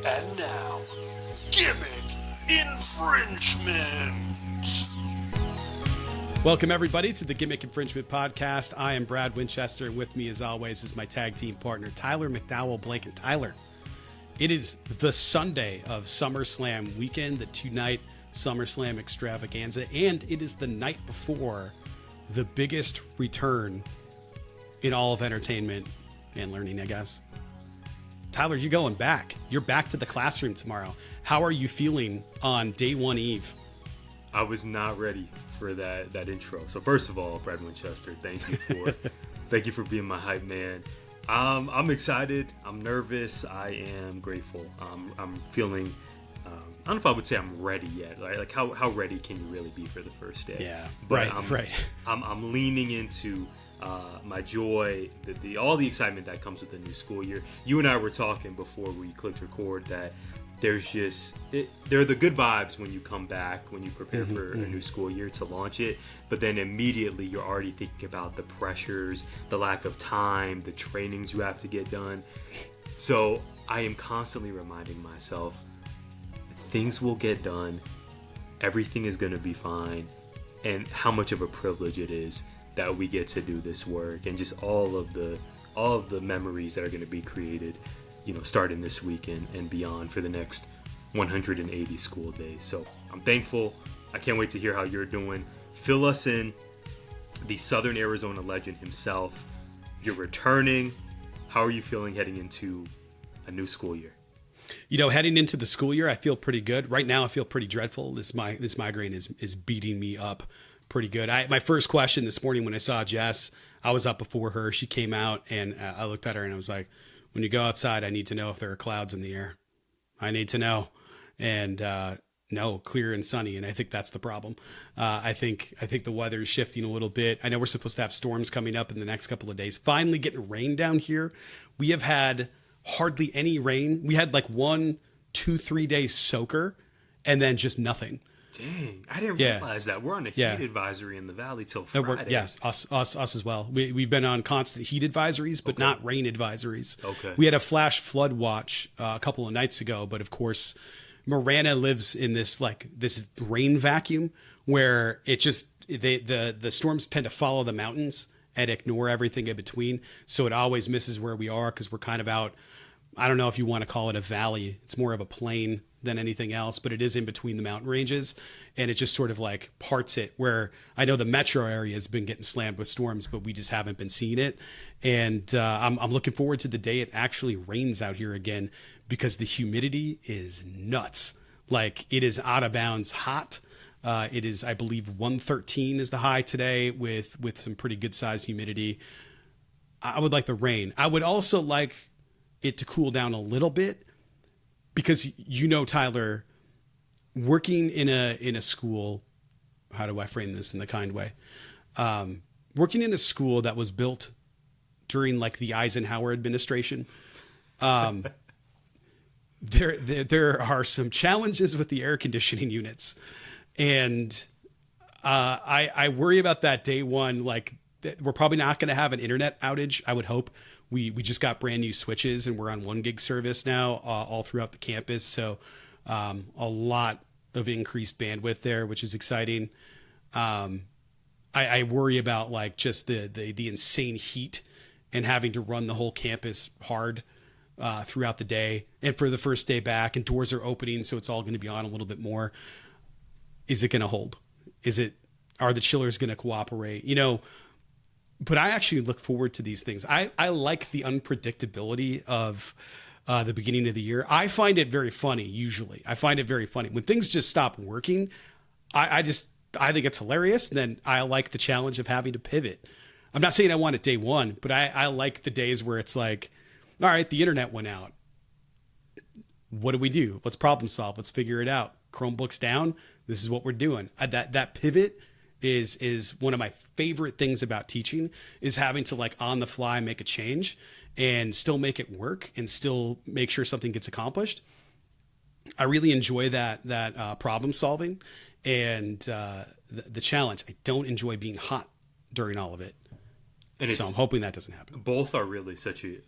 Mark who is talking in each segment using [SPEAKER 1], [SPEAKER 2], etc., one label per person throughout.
[SPEAKER 1] And now, Gimmick Infringement.
[SPEAKER 2] Welcome, everybody, to the Gimmick Infringement Podcast. I am Brad Winchester, and with me, as always, is my tag team partner, Tyler McDowell, Blake, and Tyler. It is the Sunday of SummerSlam weekend, the two-night SummerSlam extravaganza, and it is the night before the biggest return in all of entertainment and learning, I guess. Tyler, you're going back. You're back to the classroom tomorrow. How are you feeling on day one eve?
[SPEAKER 3] I was not ready for that intro. So first of all, Brad Winchester, thank you for being my hype man. I'm excited. I'm nervous. I am grateful. I'm feeling. I don't know if I would say I'm ready yet. Like how ready can you really be for the first day?
[SPEAKER 2] Yeah,
[SPEAKER 3] but
[SPEAKER 2] right.
[SPEAKER 3] I'm leaning into my joy, all the excitement that comes with the new school year. You and I were talking before we clicked record that there's there are the good vibes when you come back, when you prepare for a new school year to launch it, but then immediately you're already thinking about the pressures, the lack of time, the trainings you have to get done. So I am constantly reminding myself, things will get done, everything is going to be fine, and how much of a privilege it is that we get to do this work, and just all of the memories that are going to be created, starting this weekend and beyond for the next 180 school days. So I'm thankful. I can't wait to hear how you're doing. Fill us in, the Southern Arizona legend himself. You're returning. How are you feeling heading into a new school year?
[SPEAKER 2] Heading into the school year, I feel pretty good. Right now, I feel pretty dreadful. This migraine is beating me up pretty good. My first question this morning when I saw Jess, I was up before her. She came out, and I looked at her, and I was like, when you go outside, I need to know if there are clouds in the air. I need to know. And no, clear and sunny. And I think that's the problem. I think the weather is shifting a little bit. I know we're supposed to have storms coming up in the next couple of days. Finally getting rain down here. We have had hardly any rain. We had like 1, 2, 3 days soaker and then just nothing.
[SPEAKER 3] Dang, I didn't realize that. We're on a heat advisory in the valley till Friday.
[SPEAKER 2] Yes, us as well. We've been on constant heat advisories, but not rain advisories.
[SPEAKER 3] Okay.
[SPEAKER 2] We had a flash flood watch a couple of nights ago, but of course, Mariah lives in this rain vacuum where it just the storms tend to follow the mountains and ignore everything in between. So it always misses where we are because we're kind of out. I don't know if you want to call it a valley. It's more of a plain than anything else, but it is in between the mountain ranges, and it just sort of like parts it, where I know the metro area has been getting slammed with storms, but we just haven't been seeing it. And I'm looking forward to the day it actually rains out here again, because the humidity is nuts. Like, it is out of bounds hot. It is, I believe, 113 is the high today with some pretty good size humidity. I would like the rain. I would also like it to cool down a little bit, because Tyler, working in a school, how do I frame this in the kind way? Working in a school that was built during like the Eisenhower administration, there are some challenges with the air conditioning units, and I worry about that day one. Like, we're probably not going to have an internet outage, I would hope. We just got brand new switches, and we're on 1 gig service now all throughout the campus. So a lot of increased bandwidth there, which is exciting. I worry about like just the insane heat and having to run the whole campus hard throughout the day. And for the first day back, and doors are opening, so it's all going to be on a little bit more. Is it going to hold? Are the chillers going to cooperate? But I actually look forward to these things. I like the unpredictability of the beginning of the year. I find it very funny, usually. I find it very funny. When things just stop working, I think it's hilarious. Then I like the challenge of having to pivot. I'm not saying I want it day one, but I like the days where it's like, all right, the internet went out. What do we do? Let's problem solve. Let's figure it out. Chromebooks down. This is what we're doing. That pivot is one of my favorite things about teaching, is having to like on the fly make a change and still make it work and still make sure something gets accomplished. I really enjoy that problem solving and the challenge. I don't enjoy being hot during all of it. And so I'm hoping that doesn't happen.
[SPEAKER 3] Both are really such a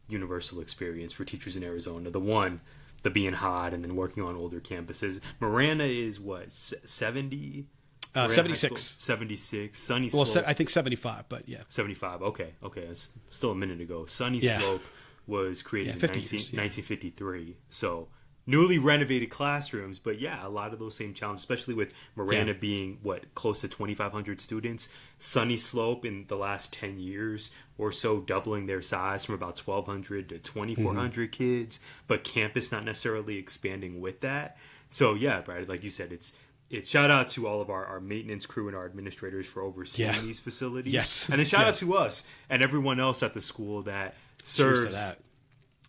[SPEAKER 3] universal experience for teachers in Arizona. The one, the being hot and then working on older campuses. Marana is what, 70?
[SPEAKER 2] 76.
[SPEAKER 3] 76. Sunny
[SPEAKER 2] Well,
[SPEAKER 3] Slope.
[SPEAKER 2] I think 75, but yeah.
[SPEAKER 3] 75. Okay. It's still a minute ago. Sunny
[SPEAKER 2] Yeah.
[SPEAKER 3] Slope was created in 1953. So newly renovated classrooms, but yeah, a lot of those same challenges, especially with Marana being close to 2,500 students. Sunny Slope in the last 10 years or so doubling their size from about 1,200 to 2,400 kids, but campus not necessarily expanding with that. So yeah, Brad, like you said, it's shout out to all of our maintenance crew and our administrators for overseeing these facilities.
[SPEAKER 2] Yes.
[SPEAKER 3] And then shout out to us and everyone else at the school that serves.
[SPEAKER 2] Cheers to that.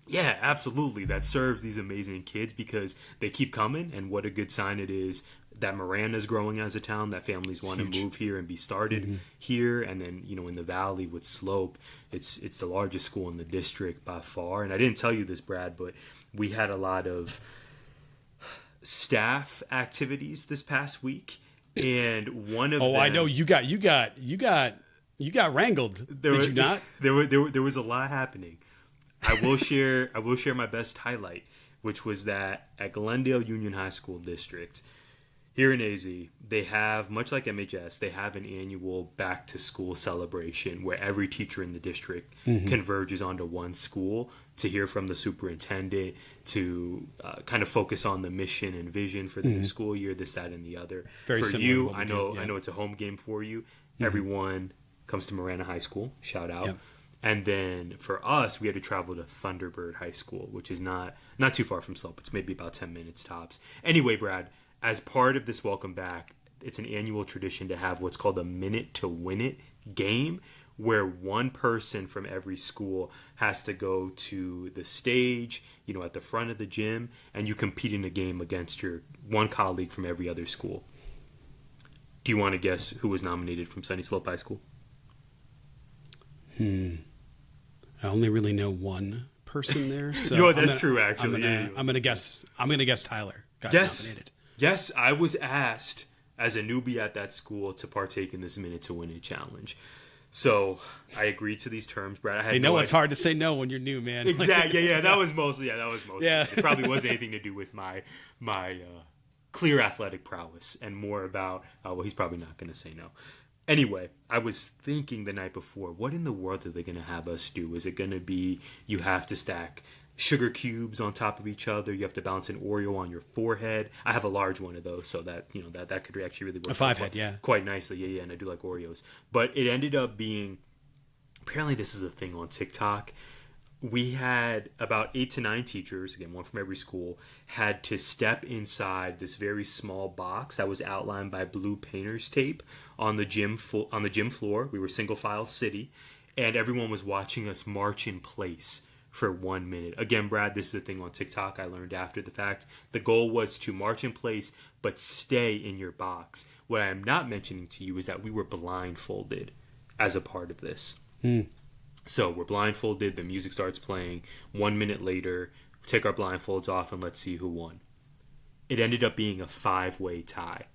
[SPEAKER 3] Yeah, absolutely. That serves these amazing kids because they keep coming, and what a good sign it is that Marana's growing as a town, that families want to move here and be started here. And then, in the valley with Slope, it's the largest school in the district by far. And I didn't tell you this, Brad, but we had a lot of staff activities this past week, and one of them,
[SPEAKER 2] I know you got wrangled. Did you not?
[SPEAKER 3] There was a lot happening. I will share my best highlight, which was that at Glendale Union High School District here in AZ, they have, much like MHS, they have an annual back to school celebration where every teacher in the district converges onto one school to hear from the superintendent, to kind of focus on the mission and vision for the new school year, this, that, and the other.
[SPEAKER 2] Very
[SPEAKER 3] for
[SPEAKER 2] similar
[SPEAKER 3] you,
[SPEAKER 2] to what we
[SPEAKER 3] I know
[SPEAKER 2] do,
[SPEAKER 3] it's a home game for you. Everyone comes to Marana High School. Shout out.
[SPEAKER 2] Yep.
[SPEAKER 3] And then for us, we had to travel to Thunderbird High School, which is not too far from Slope. It's maybe about 10 minutes tops. Anyway, Brad, as part of this welcome back, it's an annual tradition to have what's called a Minute to Win It game, where one person from every school has to go to the stage, at the front of the gym, and you compete in a game against your one colleague from every other school. Do you want to guess who was nominated from Sunny Slope High School?
[SPEAKER 2] I only really know one person there. So
[SPEAKER 3] that's true. Actually,
[SPEAKER 2] I'm gonna guess Tyler got
[SPEAKER 3] Yes.
[SPEAKER 2] nominated.
[SPEAKER 3] Yes, I was asked as a newbie at that school to partake in this Minute to Win It challenge. So I agreed to these terms, Brad.
[SPEAKER 2] Hey, it's hard to say no when you're new, man.
[SPEAKER 3] Exactly. Yeah. That was mostly.
[SPEAKER 2] Yeah.
[SPEAKER 3] It probably wasn't anything to do with my clear athletic prowess, and more about he's probably not going to say no. Anyway, I was thinking the night before, what in the world are they going to have us do? Is it going to be you have to stack sugar cubes on top of each other? You have to balance an Oreo on your forehead. I have a large one of those, so that that could actually really work.
[SPEAKER 2] A 5-head, yeah,
[SPEAKER 3] quite nicely. Yeah, and I do like Oreos. But it ended up being, apparently this is a thing on TikTok. We had about 8 to 9 teachers, again, one from every school, had to step inside this very small box that was outlined by blue painter's tape on the gym floor. We were single file city, and everyone was watching us march in place for 1 minute. Again, Brad, this is a thing on TikTok I learned after the fact. The goal was to march in place, but stay in your box. What I am not mentioning to you is that we were blindfolded as a part of this. So we're blindfolded, the music starts playing. 1 minute later, we take our blindfolds off and let's see who won. It ended up being a 5-way tie.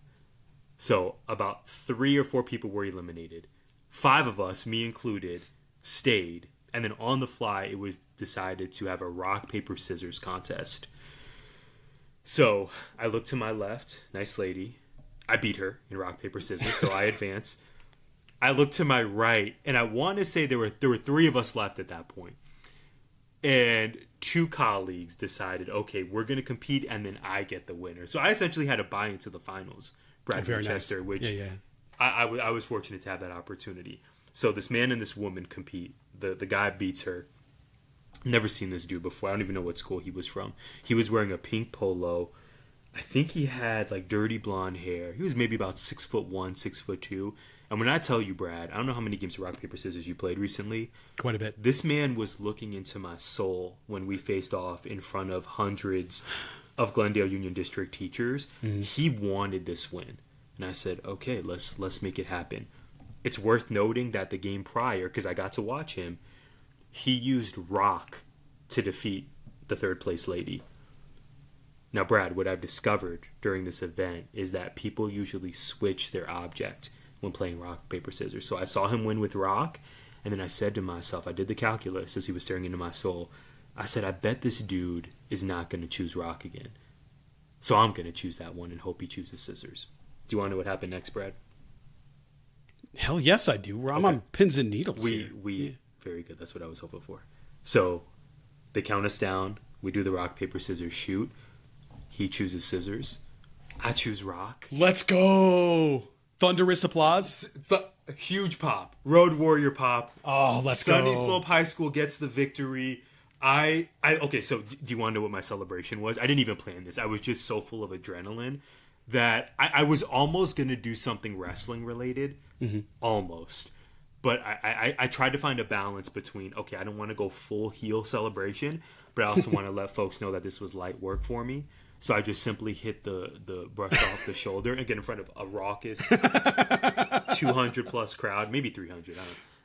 [SPEAKER 3] So about 3 or 4 people were eliminated. 5 of us, me included, stayed. And then on the fly, it was decided to have a rock, paper, scissors contest. So I looked to my left, nice lady. I beat her in rock, paper, scissors, so I advance. I looked to my right, and I want to say there were 3 of us left at that point. And 2 colleagues decided, okay, we're going to compete, and then I get the winner. So I essentially had to buy into the finals, Brad Manchester,
[SPEAKER 2] nice.
[SPEAKER 3] which I was fortunate to have that opportunity. So this man and this woman compete. The guy beats her. Never seen this dude before. I don't even know what school he was from. He was wearing a pink polo. I think he had like dirty blonde hair. He was maybe about 6'1", 6'2". And when I tell you, Brad, I don't know how many games of rock, paper, scissors you played recently.
[SPEAKER 2] Quite a bit.
[SPEAKER 3] This man was looking into my soul when we faced off in front of hundreds of Glendale Union District teachers. He wanted this win. And I said, okay, let's make it happen. It's worth noting that the game prior, because I got to watch him, he used rock to defeat the 3rd place lady. Now, Brad, what I've discovered during this event is that people usually switch their object when playing rock, paper, scissors. So I saw him win with rock, and then I said to myself, I did the calculus as he was staring into my soul. I said, I bet this dude is not going to choose rock again. So I'm going to choose that one and hope he chooses scissors. Do you want to know what happened next, Brad?
[SPEAKER 2] Hell yes, I do. I'm on pins and needles.
[SPEAKER 3] Very good. That's what I was hoping for. So they count us down. We do the rock, paper, scissors, shoot. He chooses scissors. I choose rock.
[SPEAKER 2] Let's go. Thunderous applause.
[SPEAKER 3] Huge pop. Road Warrior pop.
[SPEAKER 2] Oh, let's go.
[SPEAKER 3] Sunny Slope High School gets the victory. Okay, so do you want to know what my celebration was? I didn't even plan this. I was just so full of adrenaline that I was almost going to do something wrestling related. Mm-hmm. Almost. But I tried to find a balance between, okay, I don't want to go full heel celebration, but I also want to let folks know that this was light work for me. So I just simply hit the brush off the shoulder and get in front of a raucous 200 plus crowd, maybe 300.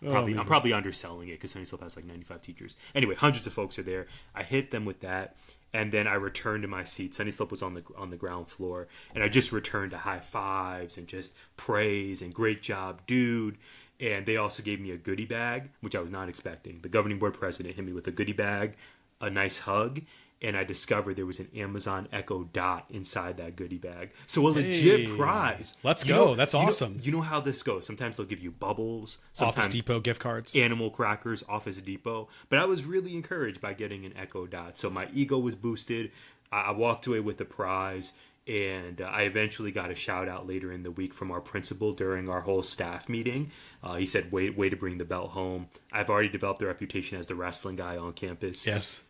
[SPEAKER 3] I'm probably underselling it because Sunny Slope has like 95 teachers. Anyway, hundreds of folks are there. I hit them with that, and then I returned to my seat. Sunny Slope was on the ground floor, and I just returned to high fives and just praise and great job, dude. And they also gave me a goodie bag, which I was not expecting. The governing board president hit me with a goodie bag, a nice hug, and I discovered there was an Amazon Echo Dot inside that goodie bag. So a legit prize.
[SPEAKER 2] Let's go. That's awesome.
[SPEAKER 3] You know how this goes. Sometimes they'll give you bubbles.
[SPEAKER 2] Office Depot gift cards.
[SPEAKER 3] Animal crackers, Office Depot. But I was really encouraged by getting an Echo Dot. So my ego was boosted. I walked away with the prize. And I eventually got a shout out later in the week from our principal during our whole staff meeting. He said, way to bring the belt home. I've already developed a reputation as the wrestling guy on campus.
[SPEAKER 2] Yes.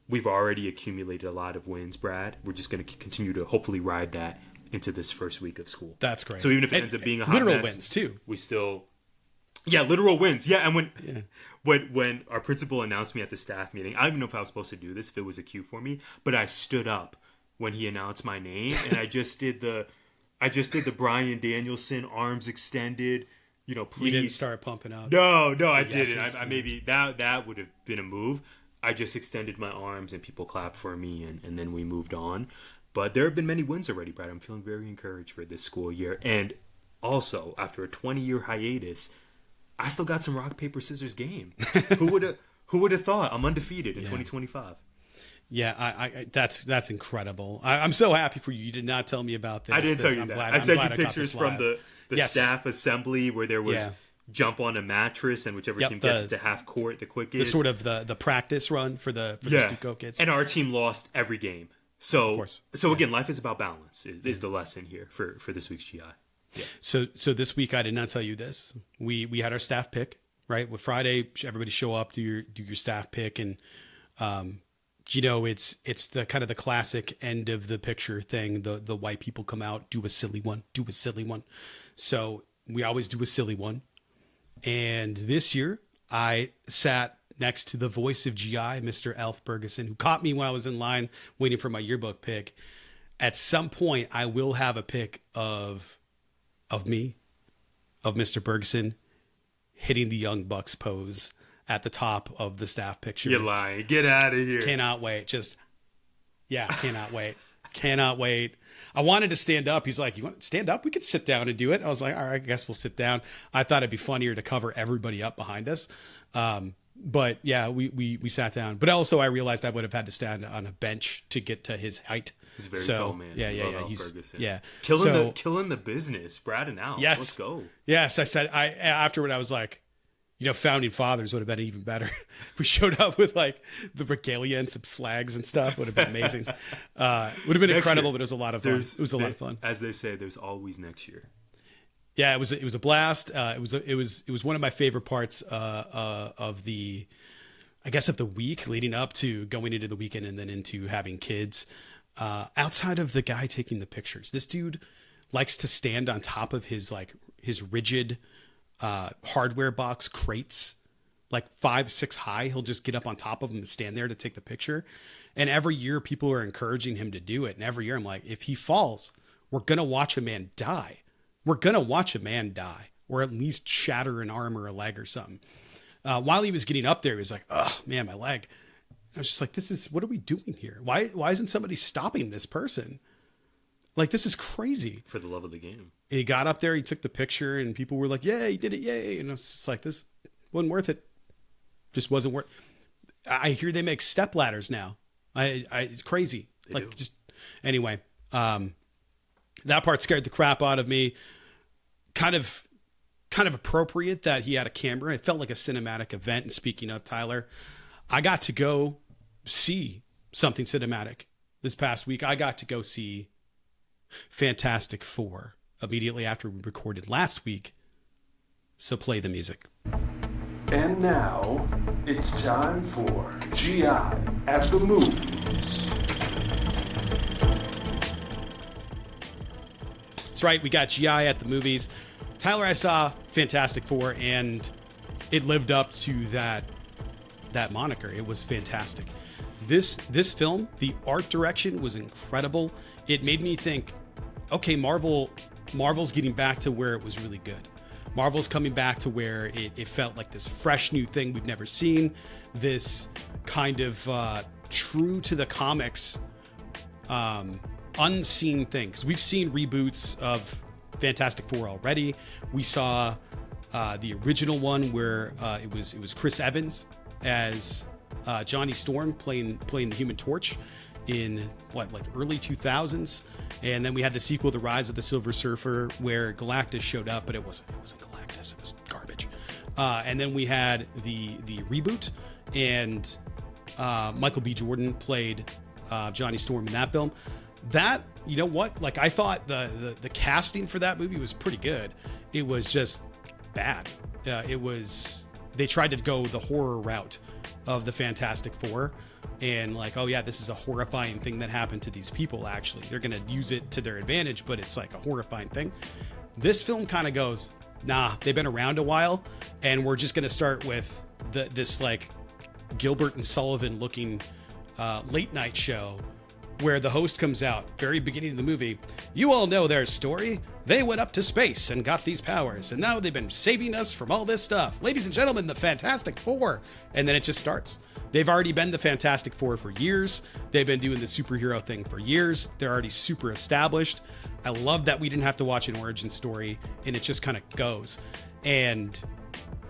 [SPEAKER 3] We've already accumulated a lot of wins, Brad. We're just going to continue to hopefully ride that into this first week of school.
[SPEAKER 2] That's great.
[SPEAKER 3] So even if it ends up being a hot
[SPEAKER 2] literal
[SPEAKER 3] mess,
[SPEAKER 2] wins too.
[SPEAKER 3] We still, literal wins. Yeah, and when our principal announced me at the staff meeting, I don't even know if I was supposed to do this, if it was a cue for me, but I stood up when he announced my name, and I just did the Bryan Danielson arms extended. Please.
[SPEAKER 2] You didn't start pumping out.
[SPEAKER 3] No, I didn't. I maybe that would have been a move. I just extended my arms and people clapped for me, and then we moved on. But there have been many wins already, Brad. I'm feeling very encouraged for this school year. And also, after a 20-year hiatus, I still got some rock, paper, scissors game. Who would have thought? I'm undefeated in 2025.
[SPEAKER 2] Yeah, I that's incredible. I'm so happy for you. You did not tell me about this.
[SPEAKER 3] I didn't tell you that. I sent you pictures from the
[SPEAKER 2] yes.
[SPEAKER 3] staff assembly where there was jump on a mattress, and whichever team gets it to half court the quickest.
[SPEAKER 2] The sort of the practice run for the Stuco kids.
[SPEAKER 3] And our team lost every game. So again, life is about balance. Is the lesson here for this week's GI. Yeah.
[SPEAKER 2] So this week I did not tell you this. We had our staff pick, right? With Friday, everybody show up, do your staff pick, and it's the kind of the classic end of the picture thing. The white people come out, do a silly one. So we always do a silly one. And this year I sat next to the voice of GI, Mr. Alf Bergeson, who caught me while I was in line waiting for my yearbook pick. At some point I will have a pic of me, of Mr. Bergeson hitting the Young Bucks pose at the top of the staff picture.
[SPEAKER 3] You're lying. Get out of here.
[SPEAKER 2] Cannot wait. Cannot wait. I wanted to stand up. He's like, you want to stand up? We could sit down and do it. I was like, all right, I guess we'll sit down. I thought it'd be funnier to cover everybody up behind us. But yeah, we sat down. But also I realized I would have had to stand on a bench to get to his height.
[SPEAKER 3] He's a very tall man.
[SPEAKER 2] Yeah.
[SPEAKER 3] Killing the business, Brad and Al.
[SPEAKER 2] Yes.
[SPEAKER 3] Let's go.
[SPEAKER 2] Yes, I said, afterward I was like, founding fathers would have been even better. If we showed up with like the regalia and some flags and stuff, would have been amazing. Would have been incredible, but it was a lot of fun. It was a lot of fun.
[SPEAKER 3] As they say, there's always next year.
[SPEAKER 2] Yeah, it was a blast. It was one of my favorite parts of the week leading up to going into the weekend and then into having kids. Outside of the guy taking the pictures, this dude likes to stand on top of his rigid hardware box crates, like 5-6 high. He'll just get up on top of them and stand there to take the picture. And every year people are encouraging him to do it. And every year I'm like, if he falls, we're going to watch a man die. Or at least shatter an arm or a leg or something. While he was getting up there, he was like, oh man, my leg. I was just like, what are we doing here? Why isn't somebody stopping this person? Like, this is crazy.
[SPEAKER 3] For the love of the game.
[SPEAKER 2] And he got up there, he took the picture, and people were like, yeah, he did it, yay. And I was just like, this wasn't worth it. Just wasn't worth. I hear they make step ladders now It's crazy.
[SPEAKER 3] They do.
[SPEAKER 2] Just anyway, that part scared the crap out of me. Kind of appropriate that he had a camera. It felt like a cinematic event. And speaking of Tyler, I got to go see something cinematic this past week. I got to go see Fantastic Four immediately after we recorded last week. So play the music.
[SPEAKER 4] And now, it's time for GI at the Movies.
[SPEAKER 2] That's right, we got GI at the movies. Tyler, I saw Fantastic Four, and it lived up to that moniker. It was fantastic. This film, the art direction was incredible. It made me think, okay, Marvel's getting back to where it was really good. Marvel's coming back to where it felt like this fresh new thing we've never seen. This kind of true to the comics, unseen thing. Because we've seen reboots of Fantastic Four already. We saw the original one where it was Chris Evans as Johnny Storm playing the Human Torch in early 2000s. And then we had the sequel, The Rise of the Silver Surfer, where Galactus showed up, but it wasn't Galactus. It was garbage. And then we had the reboot, and Michael B. Jordan played Johnny Storm in that film. That, you know what? Like, I thought the casting for that movie was pretty good. It was just bad. They tried to go the horror route of the Fantastic Four, and like, oh yeah, this is a horrifying thing that happened to these people. Actually, they're going to use it to their advantage, but it's like a horrifying thing. This film kind of goes, nah, they've been around a while, and we're just going to start with this like Gilbert and Sullivan looking late night show where the host comes out very beginning of the movie. You all know their story. They went up to space and got these powers, and now they've been saving us from all this stuff. Ladies and gentlemen, the Fantastic Four. And then it just starts. They've already been the Fantastic Four for years. They've been doing the superhero thing for years. They're already super established. I love that we didn't have to watch an origin story, and it just kind of goes. And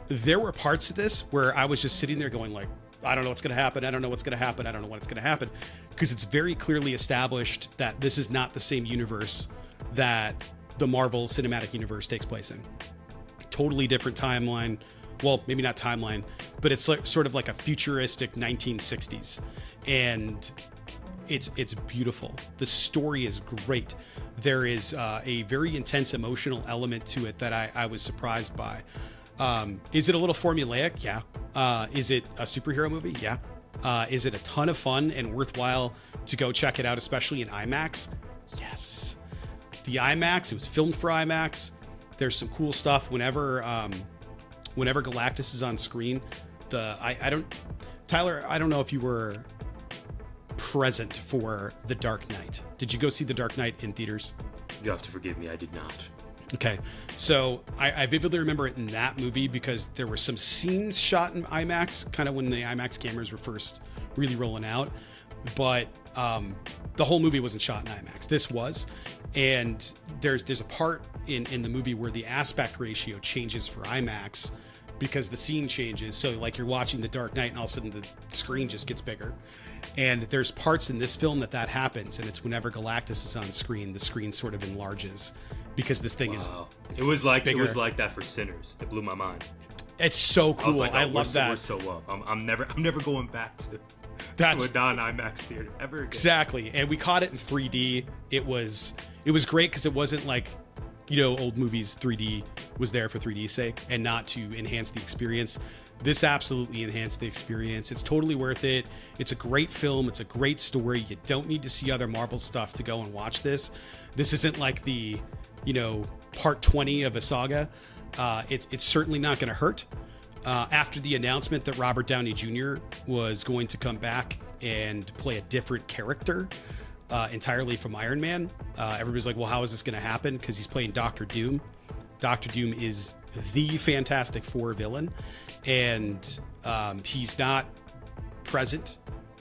[SPEAKER 2] there were parts of this where I was just sitting there going like, I don't know what's going to happen. I don't know what's going to happen. I don't know what's going to happen. Because it's very clearly established that this is not the same universe that the Marvel Cinematic Universe takes place in. Totally different timeline. Well, maybe not timeline, but it's like sort of like a futuristic 1960s. And it's beautiful. The story is great. There is a very intense emotional element to it that I was surprised by. Is it a little formulaic? Yeah. Is it a superhero movie? Yeah. Is it a ton of fun and worthwhile to go check it out, especially in IMAX? Yes. The IMAX, it was filmed for IMAX. There's some cool stuff whenever Galactus is on screen. Tyler, I don't know if you were present for The Dark Knight. Did you go see The Dark Knight in theaters?
[SPEAKER 3] You have to forgive me, I did not.
[SPEAKER 2] Okay, so I vividly remember it in that movie because there were some scenes shot in IMAX, kind of when the IMAX cameras were first really rolling out, but the whole movie wasn't shot in IMAX. This was, and there's a part in the movie where the aspect ratio changes for IMAX because the scene changes. So like you're watching The Dark Knight and all of a sudden the screen just gets bigger. And there's parts in this film that happens, and it's whenever Galactus is on screen, the screen sort of enlarges because this thing is
[SPEAKER 3] it was like
[SPEAKER 2] bigger.
[SPEAKER 3] It was like that for Sinners. It blew my mind.
[SPEAKER 2] It's so cool.
[SPEAKER 3] I was like,
[SPEAKER 2] I love that.
[SPEAKER 3] We're so up. I'm never going back to a non-IMAX theater ever again.
[SPEAKER 2] Exactly. And we caught it in 3D. It was great because it wasn't like, old movies 3D was there for 3D's sake and not to enhance the experience. This absolutely enhanced the experience. It's totally worth it. It's a great film. It's a great story. You don't need to see other Marvel stuff to go and watch this. This isn't like the, part 20 of a saga. It's certainly not going to hurt. After the announcement that Robert Downey Jr. was going to come back and play a different character entirely from Iron Man, everybody's like, well, how is this going to happen? Because he's playing Doctor Doom. Doctor Doom is the Fantastic Four villain, and he's not present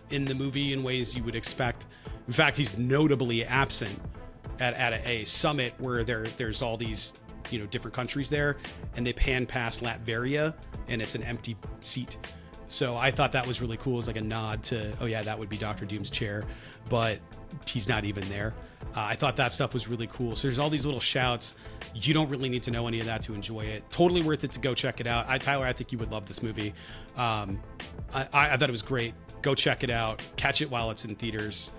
[SPEAKER 2] in the movie in ways you would expect. In fact, he's notably absent at a summit where there's all these different countries there, and they pan past Latveria, and it's an empty seat. So I thought that was really cool. It was like a nod to, oh yeah, that would be Doctor Doom's chair, but he's not even there. I thought that stuff was really cool. So there's all these little shouts. You don't really need to know any of that to enjoy it. Totally worth it to go check it out. Tyler, I think you would love this movie. I thought it was great. Go check it out. Catch it while it's in theaters.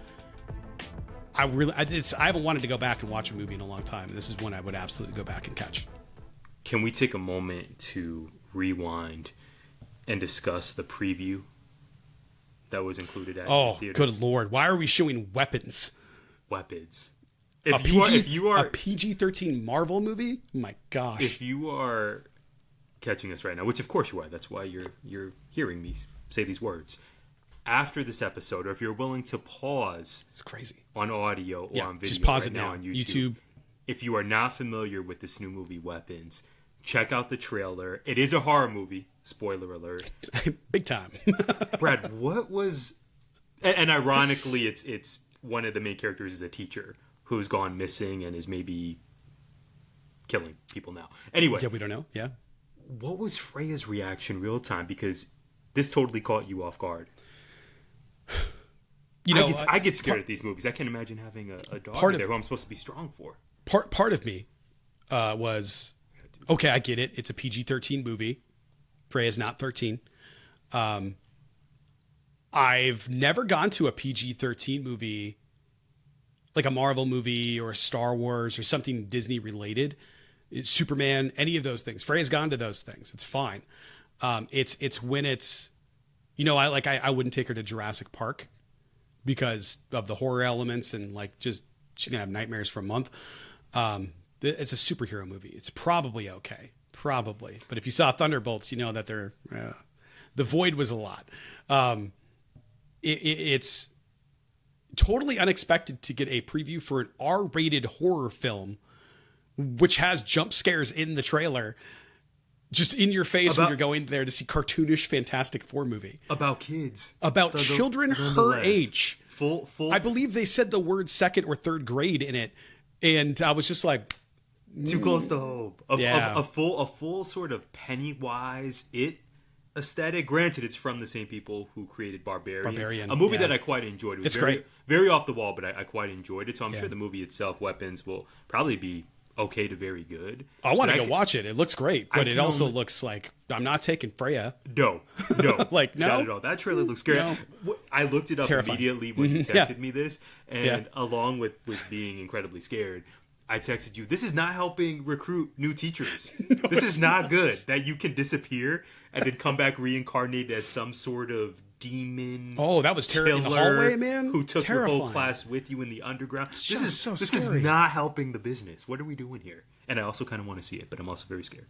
[SPEAKER 2] I haven't wanted to go back and watch a movie in a long time. This is one I would absolutely go back and catch.
[SPEAKER 3] Can we take a moment to rewind and discuss the preview that was included at the theater?
[SPEAKER 2] Good Lord. Why are we showing weapons?
[SPEAKER 3] Weapons.
[SPEAKER 2] A PG-13 Marvel movie? Oh my gosh.
[SPEAKER 3] If you are catching us right now, which of course you are, that's why you're hearing me say these words. After this episode, or if you're willing to pause,
[SPEAKER 2] it's crazy,
[SPEAKER 3] on audio or on video,
[SPEAKER 2] just pause
[SPEAKER 3] right
[SPEAKER 2] it now
[SPEAKER 3] on YouTube. If you are not familiar with this new movie, Weapons, check out the trailer. It is a horror movie. Spoiler alert.
[SPEAKER 2] Big time.
[SPEAKER 3] Brad, what was... And ironically, it's one of the main characters is a teacher who's gone missing and is maybe killing people now. Anyway.
[SPEAKER 2] Yeah, we don't know. Yeah.
[SPEAKER 3] What was Freya's reaction real time? Because this totally caught you off guard. I get scared at these movies. I can't imagine having a daughter there who I'm supposed to be strong for.
[SPEAKER 2] Part of me was, okay, I get it. It's a PG-13 movie. Freya's not 13. I've never gone to a PG-13 movie, like a Marvel movie or a Star Wars or something Disney related. It's Superman, any of those things. Freya's gone to those things. It's fine. It's when it's, I wouldn't take her to Jurassic Park because of the horror elements and like just she's gonna have nightmares for a month. It's a superhero movie. It's probably okay, but if you saw Thunderbolts, you know that the void was a lot. It's totally unexpected to get a preview for an R-rated horror film, which has jump scares in the trailer. Just in your face when you're going there to see cartoonish Fantastic Four movie.
[SPEAKER 3] About kids.
[SPEAKER 2] About children her age.
[SPEAKER 3] Full.
[SPEAKER 2] I believe they said the word second or third grade in it. And I was just like...
[SPEAKER 3] Too close to hope. A full sort of Pennywise aesthetic. Granted, it's from the same people who created Barbarian. A movie that I quite enjoyed. It was
[SPEAKER 2] great.
[SPEAKER 3] Very off the wall, but I quite enjoyed it. So I'm sure the movie itself, Weapons, will probably be okay to very good.
[SPEAKER 2] I want to go watch it. It looks great, but it also looks like I'm not taking Freya.
[SPEAKER 3] No.
[SPEAKER 2] Like, no.
[SPEAKER 3] Not at all. That trailer looks scary. No. I looked it up immediately when you texted me this, and along with being incredibly scared, I texted you, this is not helping recruit new teachers. This is not good that you can disappear and then come back reincarnated as some sort of demon.
[SPEAKER 2] Oh, that was terrible in the hallway, man.
[SPEAKER 3] Who took your whole class with you in the underground. This is not helping the business. What are we doing here? And I also kind of want to see it, but I'm also very scared.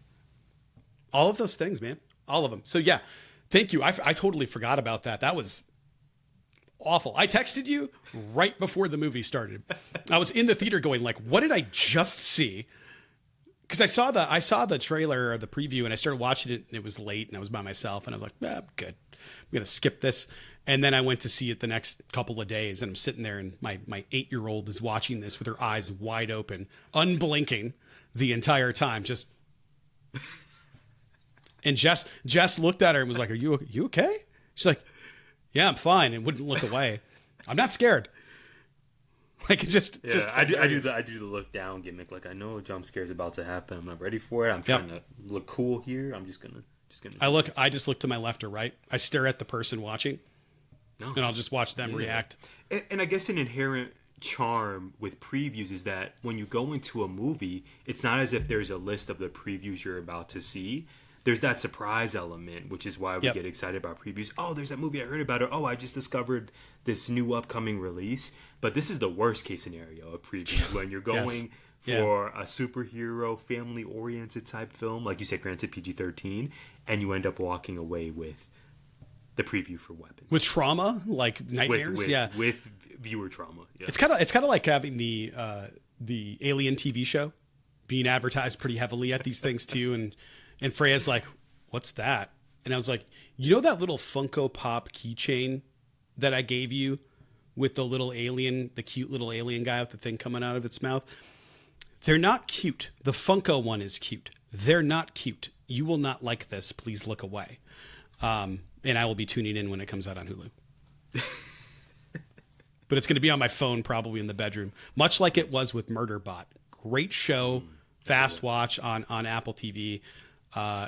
[SPEAKER 2] All of those things, man. All of them. So yeah, thank you. I totally forgot about that. That was awful. I texted you right before the movie started. I was in the theater going like, what did I just see? Because I saw the trailer or the preview and I started watching it and it was late and I was by myself and I was like, I'm good. I'm going to skip this. And then I went to see it the next couple of days and I'm sitting there and my 8-year-old is watching this with her eyes wide open, unblinking the entire time. Just, and Jess looked at her and was like, are you okay? She's like, yeah, I'm fine. And wouldn't look away. I'm not scared. Like,
[SPEAKER 3] I do the look down gimmick. Like, I know a jump scare is about to happen. I'm not ready for it. I'm trying to look cool here. I'm just gonna.
[SPEAKER 2] I just look to my left or right. I stare at the person watching, and I'll just watch them react.
[SPEAKER 3] And I guess an inherent charm with previews is that when you go into a movie, it's not as if there's a list of the previews you're about to see. There's that surprise element, which is why we get excited about previews. Oh, there's that movie I heard about, or I just discovered this new upcoming release. But this is the worst case scenario of previews when you're going for a superhero, family-oriented type film, like you said, granted PG-13, and you end up walking away with the preview for Weapons.
[SPEAKER 2] With trauma, like nightmares,
[SPEAKER 3] with viewer trauma. Yeah.
[SPEAKER 2] It's kind of like having the Alien TV show being advertised pretty heavily at these things too, and Freya's like, what's that? And I was like, you know that little Funko Pop keychain that I gave you with the little alien, the cute little alien guy with the thing coming out of its mouth? They're not cute. The Funko one is cute. They're not cute. You will not like this. Please look away. and I will be tuning in when it comes out on Hulu. But it's going to be on my phone, probably in the bedroom, much like it was with Murderbot. Great show, fast watch on Apple TV.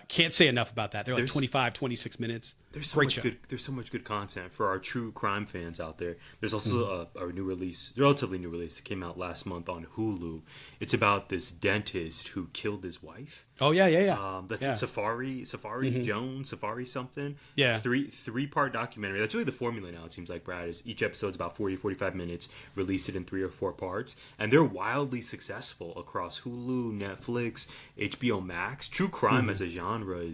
[SPEAKER 2] Can't say enough about that. They're like 25, 26 minutes.
[SPEAKER 3] There's so
[SPEAKER 2] Great
[SPEAKER 3] much
[SPEAKER 2] show.
[SPEAKER 3] good. There's so much good content for our true crime fans out there. There's also a new release, relatively new release that came out last month on Hulu. It's about this dentist who killed his wife.
[SPEAKER 2] Oh yeah.
[SPEAKER 3] That's Safari Jones, Safari something.
[SPEAKER 2] Yeah.
[SPEAKER 3] Three-part documentary. That's really the formula now. It seems like, Brad, is each episode's about 40, 45 minutes. Release it in 3 or 4 parts, and they're wildly successful across Hulu, Netflix, HBO Max. True crime as a genre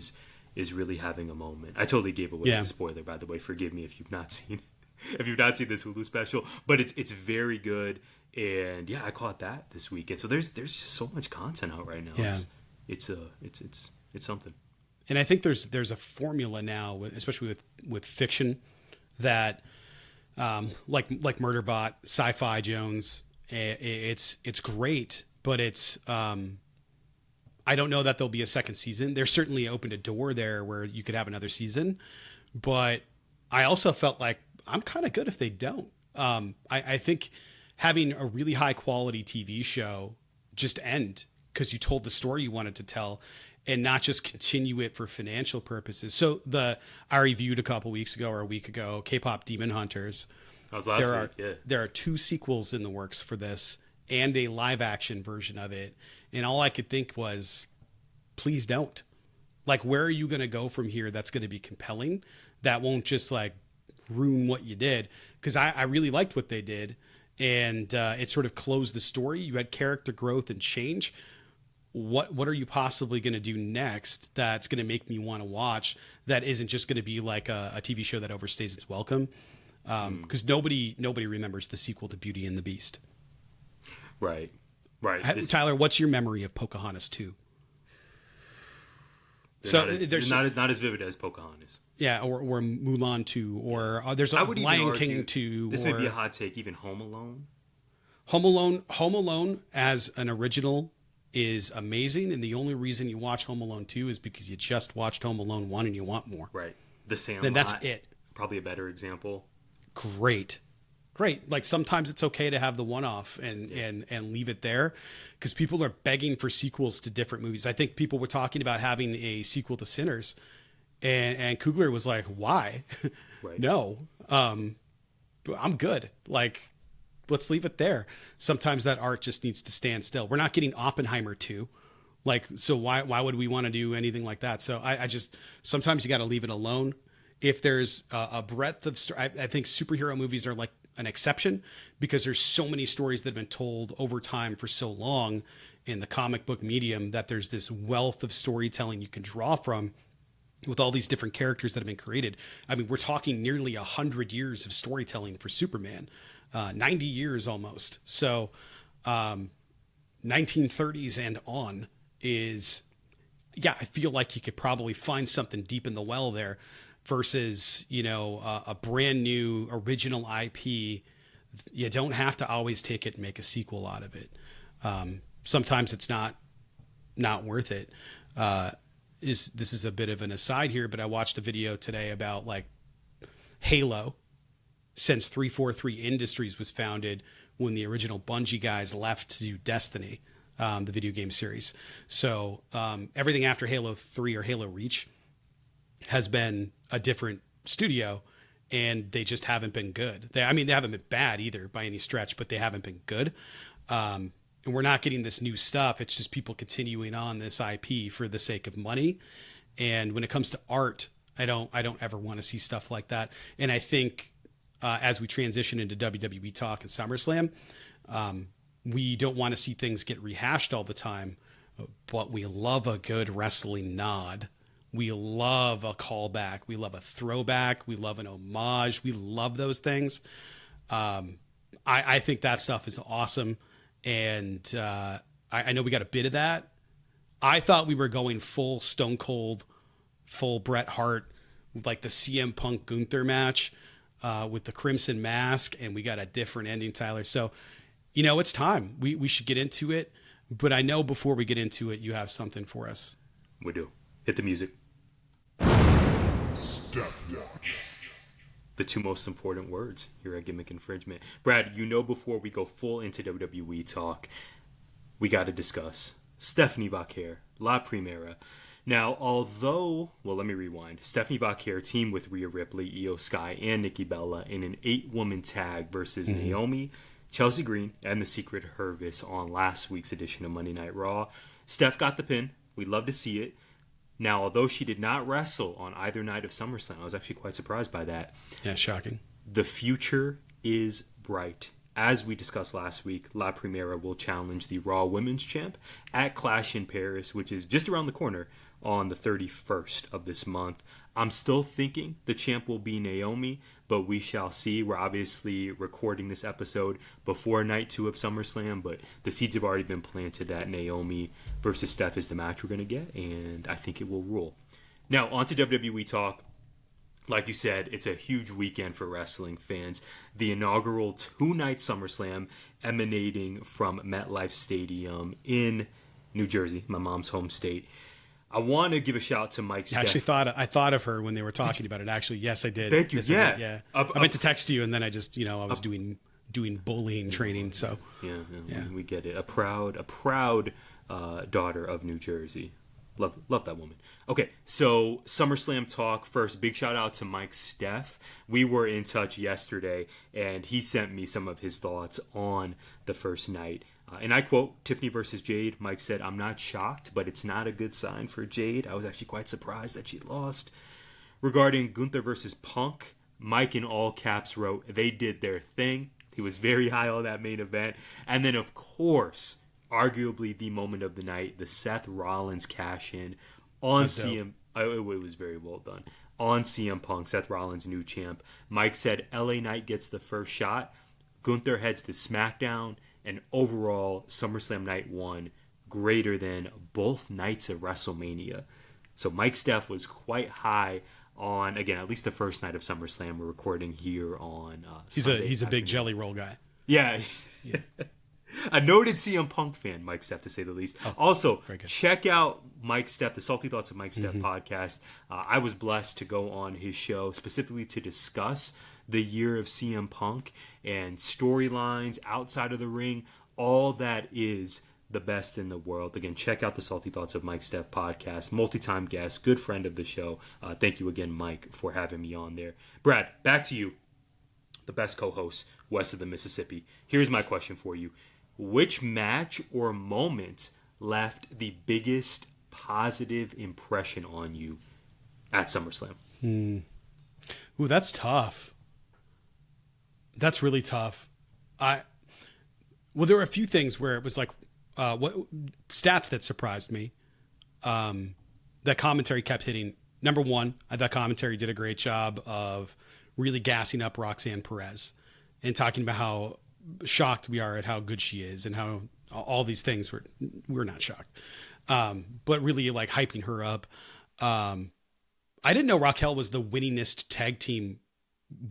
[SPEAKER 3] is really having a moment. I totally gave away the spoiler, by the way. Forgive me if you've not seen this Hulu special, but it's very good. And yeah, I caught that this week. And so there's just so much content out right now.
[SPEAKER 2] Yeah.
[SPEAKER 3] It's something.
[SPEAKER 2] And I think there's a formula now, especially with fiction, that like Murderbot, Sci-Fi Jones, it's great, but it's I don't know that there'll be a second season. They're certainly opened a door there where you could have another season, but I also felt like I'm kind of good if they don't. I think having a really high quality TV show just end because you told the story you wanted to tell and not just continue it for financial purposes. So I reviewed a couple weeks ago or a week ago, K-pop Demon Hunters.
[SPEAKER 3] That was last week, yeah.
[SPEAKER 2] There are 2 sequels in the works for this and a live action version of it. And all I could think was, please don't. Like, where are you going to go from here that's going to be compelling? That won't just like ruin what you did. Because I really liked what they did. And it sort of closed the story. You had character growth and change. What are you possibly going to do next that's going to make me want to watch that isn't just going to be like a TV show that overstays its welcome? Because nobody remembers the sequel to Beauty and the Beast.
[SPEAKER 3] Right.
[SPEAKER 2] Tyler, what's your memory of Pocahontas 2?
[SPEAKER 3] There's not as vivid as Pocahontas.
[SPEAKER 2] Yeah, or Mulan 2, or there's a Lion King 2.
[SPEAKER 3] This may be a hot take, even Home Alone.
[SPEAKER 2] Home Alone as an original is amazing, and the only reason you watch Home Alone 2 is because you just watched Home Alone 1 and you want more.
[SPEAKER 3] Right. The Sandlot.
[SPEAKER 2] Then that's it.
[SPEAKER 3] Probably a better example.
[SPEAKER 2] Great. Like sometimes it's okay to have the one-off and leave it there because people are begging for sequels to different movies. I think people were talking about having a sequel to Sinners, and Coogler was like, "Why?
[SPEAKER 3] Right.
[SPEAKER 2] No, I'm good. Like, let's leave it there." Sometimes that art just needs to stand still. We're not getting Oppenheimer 2. Like, so why would we want to do anything like that? So I just sometimes you got to leave it alone. If there's a breadth of I think superhero movies are like an exception because there's so many stories that have been told over time for so long in the comic book medium that there's this wealth of storytelling you can draw from with all these different characters that have been created. I mean, we're talking nearly 100 years of storytelling for Superman, 90 years almost. So 1930s and on is, I feel like you could probably find something deep in the well there. Versus, a brand new original IP, you don't have to always take it and make a sequel out of it. Sometimes it's not worth it. This is a bit of an aside here, but I watched a video today about like Halo. Since 343 Industries was founded when the original Bungie guys left to do Destiny, the video game series. So everything after Halo 3 or Halo Reach has been a different studio, and they just haven't been good. They haven't been bad either by any stretch, but they haven't been good. And we're not getting this new stuff. It's just people continuing on this IP for the sake of money. And when it comes to art, I don't ever want to see stuff like that. And I think as we transition into WWE talk and SummerSlam, we don't want to see things get rehashed all the time, but we love a good wrestling nod. We love a callback. We love a throwback. We love an homage. We love those things. I think that stuff is awesome. And I know we got a bit of that. I thought we were going full Stone Cold, full Bret Hart, like the CM Punk Gunther match with the Crimson Mask. And we got a different ending, Tyler. So, it's time. We should get into it. But I know before we get into it, you have something for us.
[SPEAKER 3] We do. Hit the music.
[SPEAKER 4] Steph Watch.
[SPEAKER 3] The two most important words here at Gimmick Infringement. Brad, before we go full into WWE talk, we got to discuss Stephanie Vaquer, La Primera. Now, let me rewind. Stephanie Vaquer teamed with Rhea Ripley, Io Sky, and Nikki Bella in an 8-woman tag versus Naomi, Chelsea Green, and the Secret Hervis on last week's edition of Monday Night Raw. Steph got the pin. We love to see it. Now, although she did not wrestle on either night of SummerSlam, I was actually quite surprised by that.
[SPEAKER 2] Yeah, shocking.
[SPEAKER 3] The future is bright. As we discussed last week, La Primera will challenge the Raw Women's Champ at Clash in Paris, which is just around the corner on the 31st of this month. I'm still thinking the champ will be Naomi, but we shall see. We're obviously recording this episode before night 2 of SummerSlam, but the seeds have already been planted that Naomi versus Steph is the match we're going to get, and I think it will rule. Now, on to WWE talk. Like you said, it's a huge weekend for wrestling fans. The inaugural 2-night SummerSlam emanating from MetLife Stadium in New Jersey, my mom's home state. I want to give a shout out to Mike Steph.
[SPEAKER 2] I thought of her when they were talking about it. Actually, yes, I did.
[SPEAKER 3] Thank you.
[SPEAKER 2] Yes,
[SPEAKER 3] yeah.
[SPEAKER 2] I did, yeah. I meant to text you, and then I just, I was doing bullying training. So
[SPEAKER 3] yeah. We get it. A proud daughter of New Jersey. Love that woman. Okay, so SummerSlam talk first. Big shout out to Mike Steph. We were in touch yesterday, and he sent me some of his thoughts on the first night. And I quote, Tiffany versus Jade. Mike said, "I'm not shocked, but it's not a good sign for Jade. I was actually quite surprised that she lost." Regarding Gunther versus Punk, Mike in all caps wrote, "They did their thing." He was very high on that main event. And then, of course, arguably the moment of the night, the Seth Rollins cash-in on CM. It was very well done. On CM Punk, Seth Rollins, new champ. Mike said LA Knight gets the first shot. Gunther heads to SmackDown. And overall, SummerSlam Night 1 greater than both nights of WrestleMania. So Mike Steph was quite high on, again, at least the first night of SummerSlam. We're recording here on Sunday
[SPEAKER 2] he's a big
[SPEAKER 3] afternoon.
[SPEAKER 2] jelly roll guy.
[SPEAKER 3] Yeah. A noted CM Punk fan, Mike Steph, to say the least. Also, check out Mike Steph, the Salty Thoughts of Mike Steph podcast. I was blessed to go on his show specifically to discuss the year of CM Punk and storylines outside of the ring, all that is the best in the world. Again, check out the Salty Thoughts of Mike Steph podcast, multi-time guest, good friend of the show. Thank you again, Mike, for having me on there. Brad, back to you, the best co-host west of the Mississippi. Here's my question for you. Which match or moment left the biggest positive impression on you at SummerSlam?
[SPEAKER 2] Ooh, that's tough. That's really tough. There were a few things where it was like, what stats that surprised me. That commentary kept hitting. Number one, I thought commentary did a great job of really gassing up Roxanne Perez and talking about how shocked we are at how good she is and how all these things we're not shocked. But really like hyping her up. I didn't know Raquel was the winningest tag team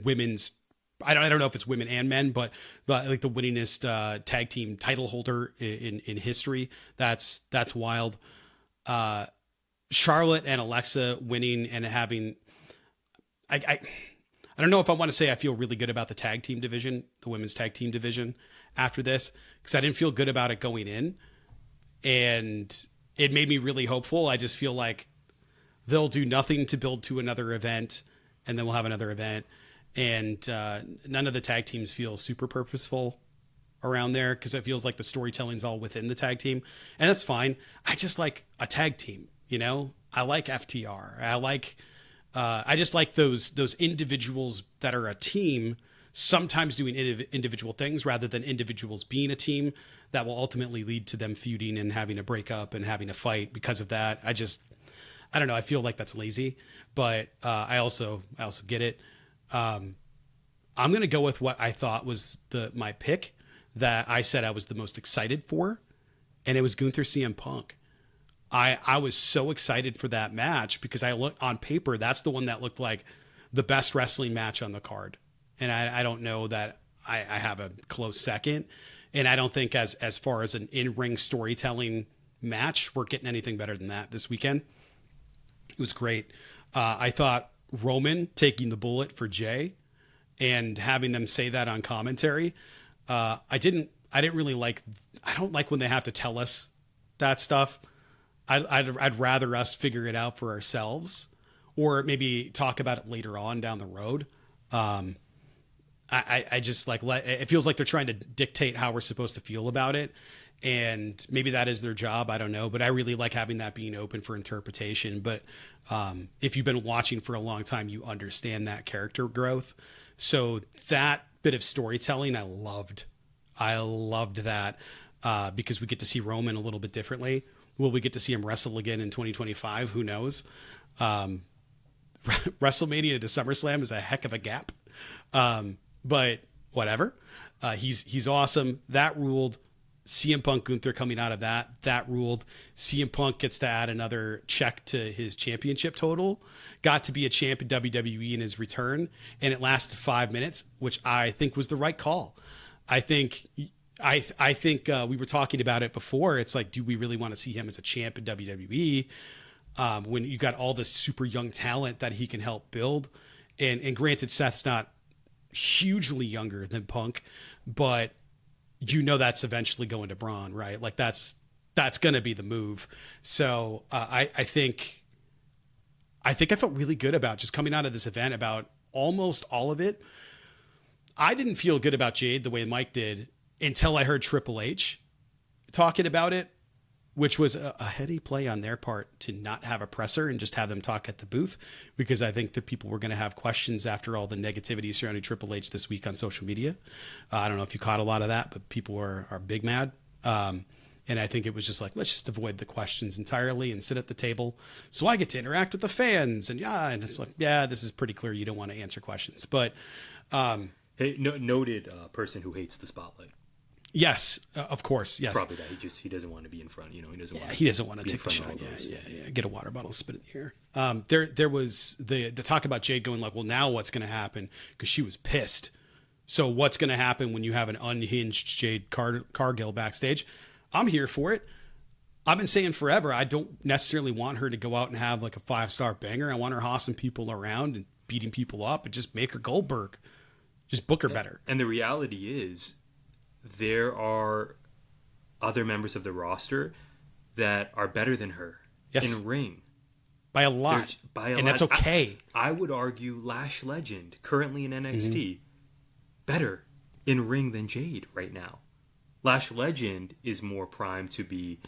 [SPEAKER 2] women's. I don't know if it's women and men, but the winningest tag team title holder in history. That's wild. Charlotte and Alexa winning and having, I don't know if I want to say I feel really good about the tag team division, the women's tag team division after this, because I didn't feel good about it going in, and it made me really hopeful. I just feel like they'll do nothing to build to another event, and then we'll have another event. And none of the tag teams feel super purposeful around there because it feels like the storytelling's all within the tag team. And that's fine. I just like a tag team, I like FTR. I just like those individuals that are a team sometimes doing individual things rather than individuals being a team that will ultimately lead to them feuding and having a breakup and having a fight because of that. I don't know. I feel like that's lazy, but I also get it. I'm going to go with what I thought was my pick that I said I was the most excited for, and it was Gunther CM Punk. I was so excited for that match because I looked on paper, that's the one that looked like the best wrestling match on the card. And I don't know that I have a close second. And I don't think as far as an in-ring storytelling match, we're getting anything better than that this weekend. It was great. I thought Roman taking the bullet for Jay and having them say that on commentary. I didn't really like, I don't like when they have to tell us that stuff. I'd rather us figure it out for ourselves, or maybe talk about it later on down the road. I just like, it feels like they're trying to dictate how we're supposed to feel about it. And maybe that is their job. I don't know, but I really like having that being open for interpretation. But if you've been watching for a long time, you understand that character growth. So that bit of storytelling, I loved that because we get to see Roman a little bit differently. Will we get to see him wrestle again in 2025? Who knows? WrestleMania to SummerSlam is a heck of a gap. But whatever. He's awesome. That ruled. CM Punk Gunther coming out of that ruled. CM Punk gets to add another check to his championship total. Got to be a champ in WWE in his return, and it lasted 5 minutes, which I think was the right call. I think we were talking about it before. It's like, do we really want to see him as a champ in WWE when you got all this super young talent that he can help build? And granted, Seth's not hugely younger than Punk, but you know that's eventually going to Braun, right? Like that's going to be the move. So I think I felt really good about just coming out of this event, about almost all of it. I didn't feel good about Jade the way Mike did until I heard Triple H talking about it, which was a heady play on their part to not have a presser and just have them talk at the booth, because I think that people were going to have questions after all the negativity surrounding Triple H this week on social media. I don't know if you caught a lot of that, but people are big mad. And I think it was just like, let's just avoid the questions entirely and sit at the table so I get to interact with the fans. And it's like, yeah, this is pretty clear you don't want to answer questions. But
[SPEAKER 3] noted person who hates the spotlight.
[SPEAKER 2] Yes, of course. Yes,
[SPEAKER 3] probably that he doesn't want to be in front. He doesn't want to
[SPEAKER 2] take the shot. Yeah. Get a water bottle, spit it in the air. There was the talk about Jade going like, well, now what's going to happen? Because she was pissed. So what's going to happen when you have an unhinged Jade Cargill backstage? I'm here for it. I've been saying forever, I don't necessarily want her to go out and have like a 5-star banger. I want her hossing people around and beating people up and just make her Goldberg. Just book her better.
[SPEAKER 3] And the reality is, there are other members of the roster that are better than her in ring.
[SPEAKER 2] By a lot. And that's okay.
[SPEAKER 3] I would argue Lash Legend, currently in NXT, better in ring than Jade right now. Lash Legend is more primed to be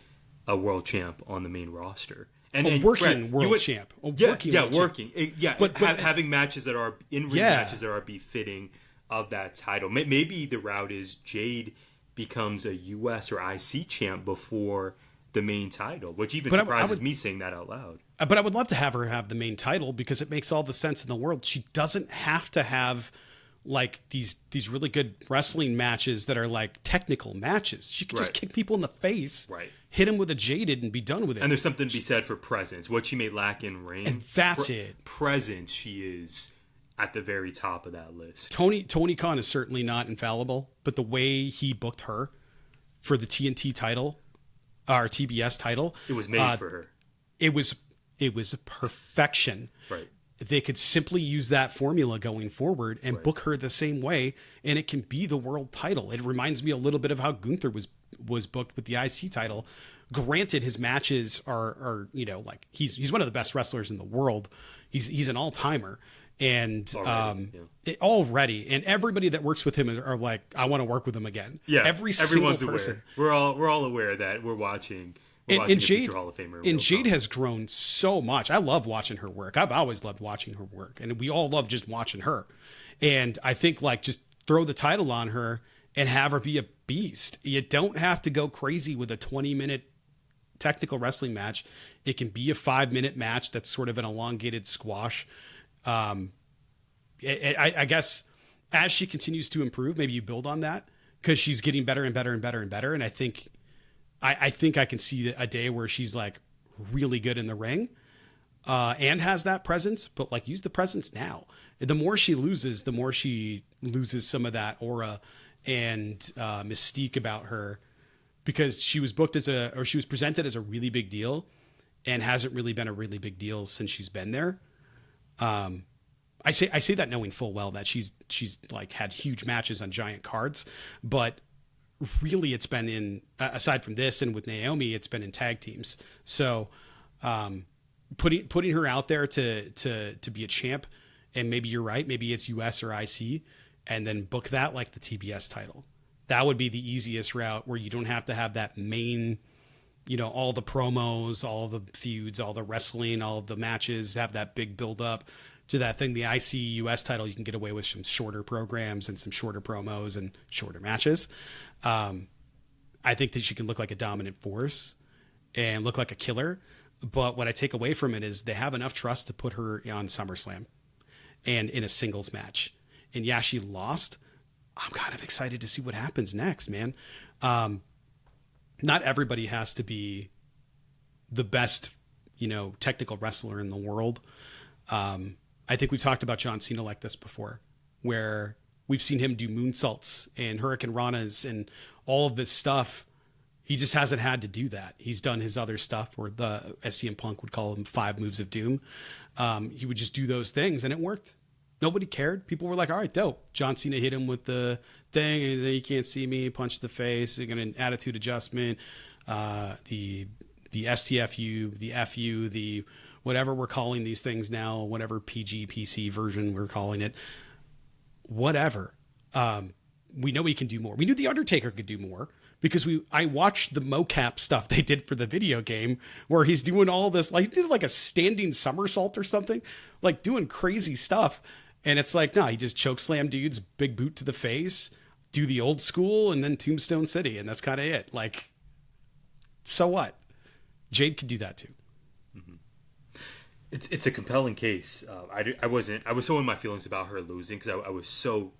[SPEAKER 3] a world champ on the main roster. And
[SPEAKER 2] a working world champ.
[SPEAKER 3] But having matches that are in-ring matches that are befitting of that title. Maybe the route is Jade becomes a US or IC champ before the main title, which even surprises me saying that out loud.
[SPEAKER 2] But I would love to have her have the main title because it makes all the sense in the world. She doesn't have to have like these really good wrestling matches that are like technical matches. She could just kick people in the face, hit them with a jaded and be done with it.
[SPEAKER 3] And there's something to be said for presence. What she may lack in ring.
[SPEAKER 2] And that's it.
[SPEAKER 3] Presence, she is at the very top of that list.
[SPEAKER 2] Tony Khan is certainly not infallible, but the way he booked her for the TNT title, or TBS title,
[SPEAKER 3] it was made for her.
[SPEAKER 2] It was perfection.
[SPEAKER 3] Right.
[SPEAKER 2] They could simply use that formula going forward and book her the same way, and it can be the world title. It reminds me a little bit of how Gunther was booked with the IC title. Granted, his matches are like he's one of the best wrestlers in the world. He's an all-timer. And already, and everybody that works with him are like, I want to work with him again.
[SPEAKER 3] Yeah,
[SPEAKER 2] everyone's person.
[SPEAKER 3] Aware. We're all aware that we're watching.
[SPEAKER 2] And Jade,
[SPEAKER 3] Hall of Famer
[SPEAKER 2] and Jade has grown so much. I love watching her work. I've always loved watching her work, and we all love just watching her. And I think like just throw the title on her and have her be a beast. You don't have to go crazy with a 20-minute technical wrestling match. It can be a 5-minute match that's sort of an elongated squash. I guess as she continues to improve, maybe you build on that because she's getting better and better and better and better. And I think I can see a day where she's like really good in the ring, and has that presence, but like use the presence now. The more she loses, the more she loses some of that aura and mystique about her, because she was booked she was presented as a really big deal and hasn't really been a really big deal since she's been there. I say that knowing full well that she's like had huge matches on giant cards, but really it's been in, aside from this and with Naomi, it's been in tag teams. So putting her out there to be a champ, and maybe you're right, maybe it's US or IC, and then book that like the TBS title. That would be the easiest route, where you don't have to have that main, all the promos, all the feuds, all the wrestling, all of the matches, have that big build up to that thing. The IC US title, you can get away with some shorter programs and some shorter promos and shorter matches. I think that she can look like a dominant force and look like a killer. But what I take away from it is they have enough trust to put her on SummerSlam and in a singles match. And yeah, she lost. I'm kind of excited to see what happens next, man. Not everybody has to be the best, technical wrestler in the world. I think we've talked about John Cena like this before, where we've seen him do moonsaults and Hurricane Ranas and all of this stuff. He just hasn't had to do that. He's done his other stuff, or the CM Punk would call them 5 moves of doom. He would just do those things and it worked. Nobody cared. People were like, all right, dope. John Cena hit him with the thing, and then you can't see me, punch the face, an attitude adjustment, the STFU, the FU, the whatever we're calling these things now, whatever PG, PC version we're calling it, whatever. We know he can do more. We knew The Undertaker could do more, because I watched the mocap stuff they did for the video game, where he's doing all this, like he did like a standing somersault or something, like doing crazy stuff. And it's like, no, he just choke slam dudes, big boot to the face, do the old school, and then Tombstone City. And that's kind of it. Like, so what? Jade could do that too.
[SPEAKER 3] It's a compelling case. I was so in my feelings about her losing, because I was so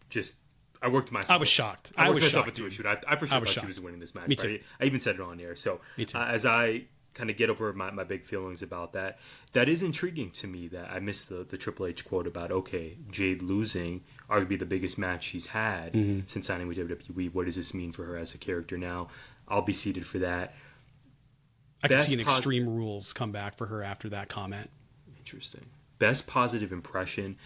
[SPEAKER 3] just, I worked myself.
[SPEAKER 2] I was shocked.
[SPEAKER 3] I worked
[SPEAKER 2] was
[SPEAKER 3] myself
[SPEAKER 2] shocked,
[SPEAKER 3] into a shoot. I for sure thought
[SPEAKER 2] shocked.
[SPEAKER 3] she was winning this match.
[SPEAKER 2] Me too.
[SPEAKER 3] Right? I even said it on air. So as I kind of get over my big feelings about that, that is intriguing to me, that I missed the Triple H quote about, okay, Jade losing, arguably the biggest match she's had since signing with WWE. What does this mean for her as a character now? I'll be seated for that.
[SPEAKER 2] I could see an Extreme Rules come back for her after that comment.
[SPEAKER 3] Interesting. Best positive impression,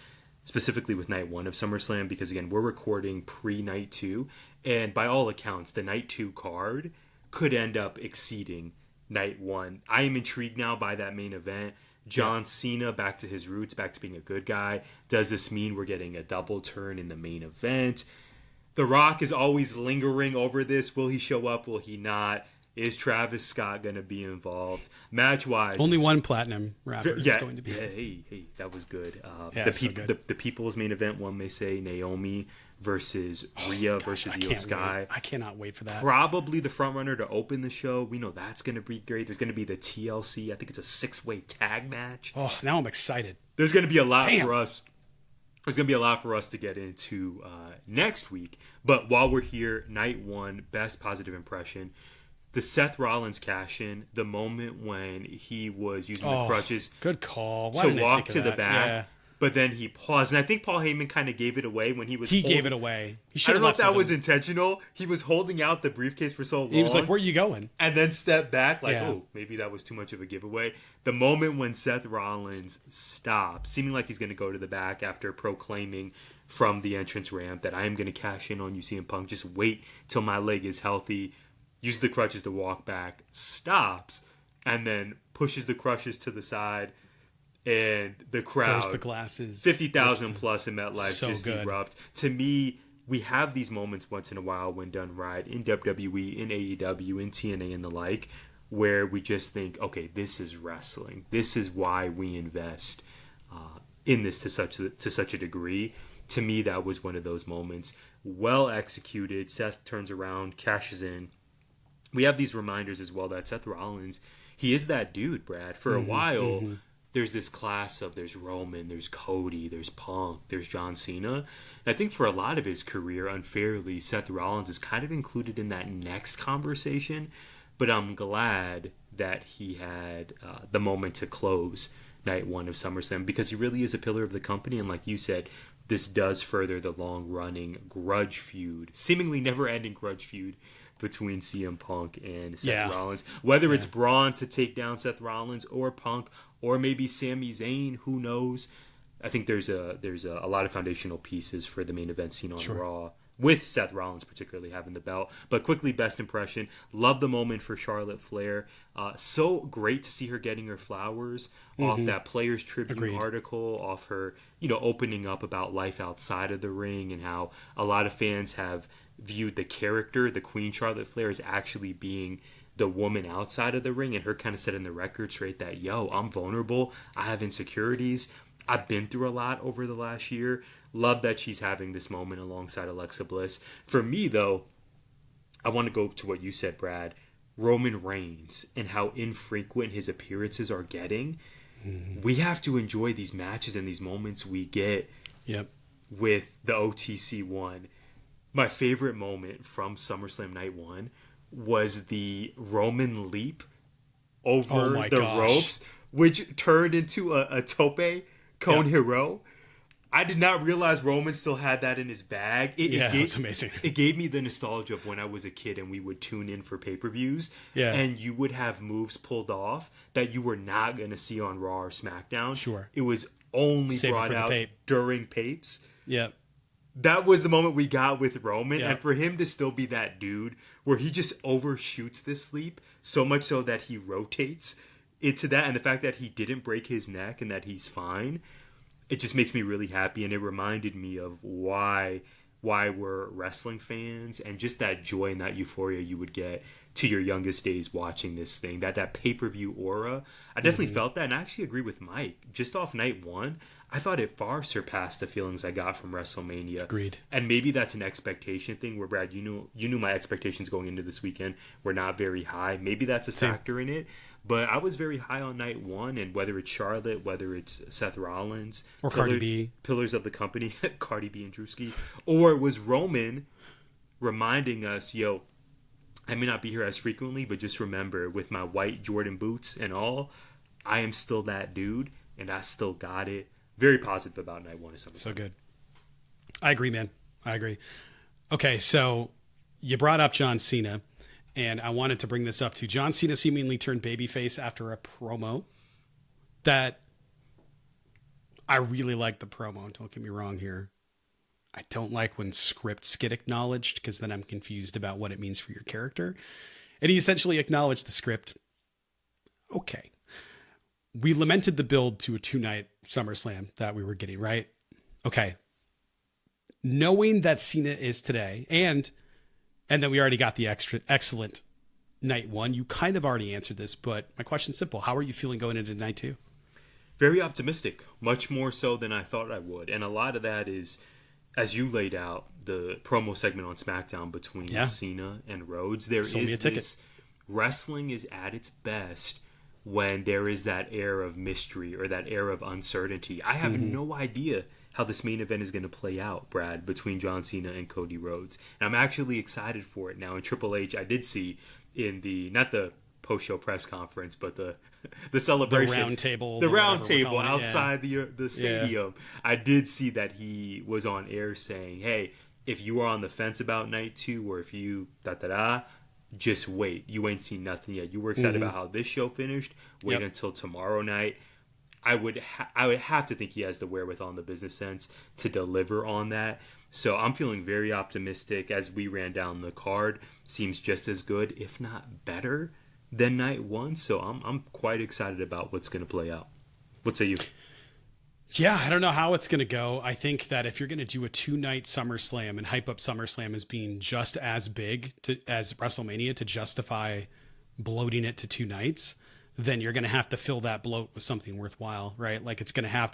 [SPEAKER 3] specifically with night 1 of SummerSlam, because again, we're recording pre-night 2, and by all accounts, the night 2 card could end up exceeding night 1. I am intrigued now by that main event. John Cena back to his roots, back to being a good guy. Does this mean we're getting a double turn in the main event? The Rock is always lingering over this. Will he show up? Will he not? Is Travis Scott going to be involved? Match-wise...
[SPEAKER 2] Only one platinum rapper is going to be.
[SPEAKER 3] Hey, that was good. The People's main event, one may say, Naomi versus Rhea versus Io Sky.
[SPEAKER 2] I cannot wait for that.
[SPEAKER 3] Probably the front runner to open the show. We know that's going to be great. There's going to be the TLC. I think it's a 6-way tag match.
[SPEAKER 2] Oh, now I'm excited.
[SPEAKER 3] There's going to be a lot for us. There's going to be a lot for us to get into next week. But while we're here, night 1, best positive impression. The Seth Rollins cash-in, the moment when he was using the crutches
[SPEAKER 2] good call.
[SPEAKER 3] to walk to the back, but then he paused. And I think Paul Heyman kind of gave it away when he was
[SPEAKER 2] gave it away.
[SPEAKER 3] I don't know if that was intentional. He was holding out the briefcase for so long.
[SPEAKER 2] He was like, where are you going?
[SPEAKER 3] And then stepped back like, oh, maybe that was too much of a giveaway. The moment when Seth Rollins stops, seeming like he's going to go to the back after proclaiming from the entrance ramp that I am going to cash in on you, CM Punk. Just wait till my leg is healthy. Use the crutches to walk back, stops, and then pushes the crutches to the side, and the crowd,
[SPEAKER 2] the glasses,
[SPEAKER 3] 50,000 plus in MetLife,
[SPEAKER 2] so
[SPEAKER 3] just
[SPEAKER 2] good.
[SPEAKER 3] erupt. To me, we have these moments once in a while when done right in WWE, in AEW, in TNA, and the like, where we just think, okay, this is wrestling. This is why we invest in this to such a degree. To me, that was one of those moments. Well executed. Seth turns around, cashes in. We have these reminders as well that Seth Rollins, he is that dude, Brad. For a while, there's this class of there's Roman, there's Cody, there's Punk, there's John Cena. And I think for a lot of his career, unfairly, Seth Rollins is kind of included in that next conversation. But I'm glad that he had the moment to close night 1 of SummerSlam, because he really is a pillar of the company. And like you said, this does further the long-running grudge feud, seemingly never-ending grudge feud, between CM Punk and Seth Rollins. Whether it's Braun to take down Seth Rollins or Punk or maybe Sami Zayn. Who knows? I think there's a lot of foundational pieces for the main event scene on Raw, with Seth Rollins particularly having the belt. But quickly, best impression. Love the moment for Charlotte Flair. So great to see her getting her flowers off that Players Tribune article, off her, opening up about life outside of the ring and how a lot of fans have viewed the character, the Queen Charlotte Flair, as actually being the woman outside of the ring, and her kind of setting the record straight that, I'm vulnerable. I have insecurities. I've been through a lot over the last year. Love that she's having this moment alongside Alexa Bliss. For me, though, I want to go to what you said, Brad. Roman Reigns and how infrequent his appearances are getting. We have to enjoy these matches and these moments we get with the OTC one. My favorite moment from SummerSlam Night 1 was the Roman leap over ropes, which turned into a tope Con Hero. I did not realize Roman still had that in his bag. It's amazing. It gave me the nostalgia of when I was a kid and we would tune in for pay-per-views. Yeah. And you would have moves pulled off that you were not going to see on Raw or SmackDown. Sure. It was only brought out during papes. Yeah. That was the moment we got with Roman. Yeah. And for him to still be that dude where he just overshoots this sleep so much so that he rotates into that. And the fact that he didn't break his neck and that he's fine, it just makes me really happy. And it reminded me of why we're wrestling fans and just that joy and that euphoria you would get to your youngest days watching this thing. That pay-per-view aura. I definitely felt that. And I actually agree with Mike. Just off night one, I thought it far surpassed the feelings I got from WrestleMania. Agreed. And maybe that's an expectation thing where, Brad, you knew my expectations going into this weekend were not very high. Maybe that's a factor in it. But I was very high on night one, and whether it's Charlotte, whether it's Seth Rollins,
[SPEAKER 2] or Cardi B,
[SPEAKER 3] pillars of the company, Cardi B and Drewski, or it was Roman reminding us, I may not be here as frequently, but just remember, with my white Jordan boots and all, I am still that dude, and I still got it. Very positive about night one.
[SPEAKER 2] So good. I agree, man. I agree. Okay, so you brought up John Cena. And I wanted to bring this up too. John Cena seemingly turned babyface after a promo that I really like the promo. Don't get me wrong here. I don't like when scripts get acknowledged because then I'm confused about what it means for your character. And he essentially acknowledged the script. Okay. We lamented the build to a 2-night SummerSlam that we were getting, right? Okay. Knowing that Cena is today and that we already got the excellent night one. You kind of already answered this, but my question's simple. How are you feeling going into night two?
[SPEAKER 3] Very optimistic, much more so than I thought I would. And a lot of that is, as you laid out, the promo segment on SmackDown between Cena and Rhodes. There is this, wrestling is at its best when there is that air of mystery or that air of uncertainty. I have no idea how this main event is going to play out, Brad, between John Cena and Cody Rhodes. And I'm actually excited for it now. In Triple H, I did see in the, not the post-show press conference, but the celebration.
[SPEAKER 2] The round table
[SPEAKER 3] outside the stadium. Yeah. I did see that he was on air saying, hey, if you are on the fence about night two, or if you just wait. You ain't seen nothing yet. You were excited about how this show finished. Wait until tomorrow night. I would have to think he has the wherewithal and the business sense to deliver on that. So I'm feeling very optimistic as we ran down the card. Seems just as good, if not better, than night one. So I'm quite excited about what's going to play out. What say you?
[SPEAKER 2] Yeah, I don't know how it's going to go. I think that if you're going to do a 2-night SummerSlam and hype up SummerSlam as being just as big as WrestleMania to justify bloating it to 2 nights, then you're going to have to fill that bloat with something worthwhile, right? Like it's going to have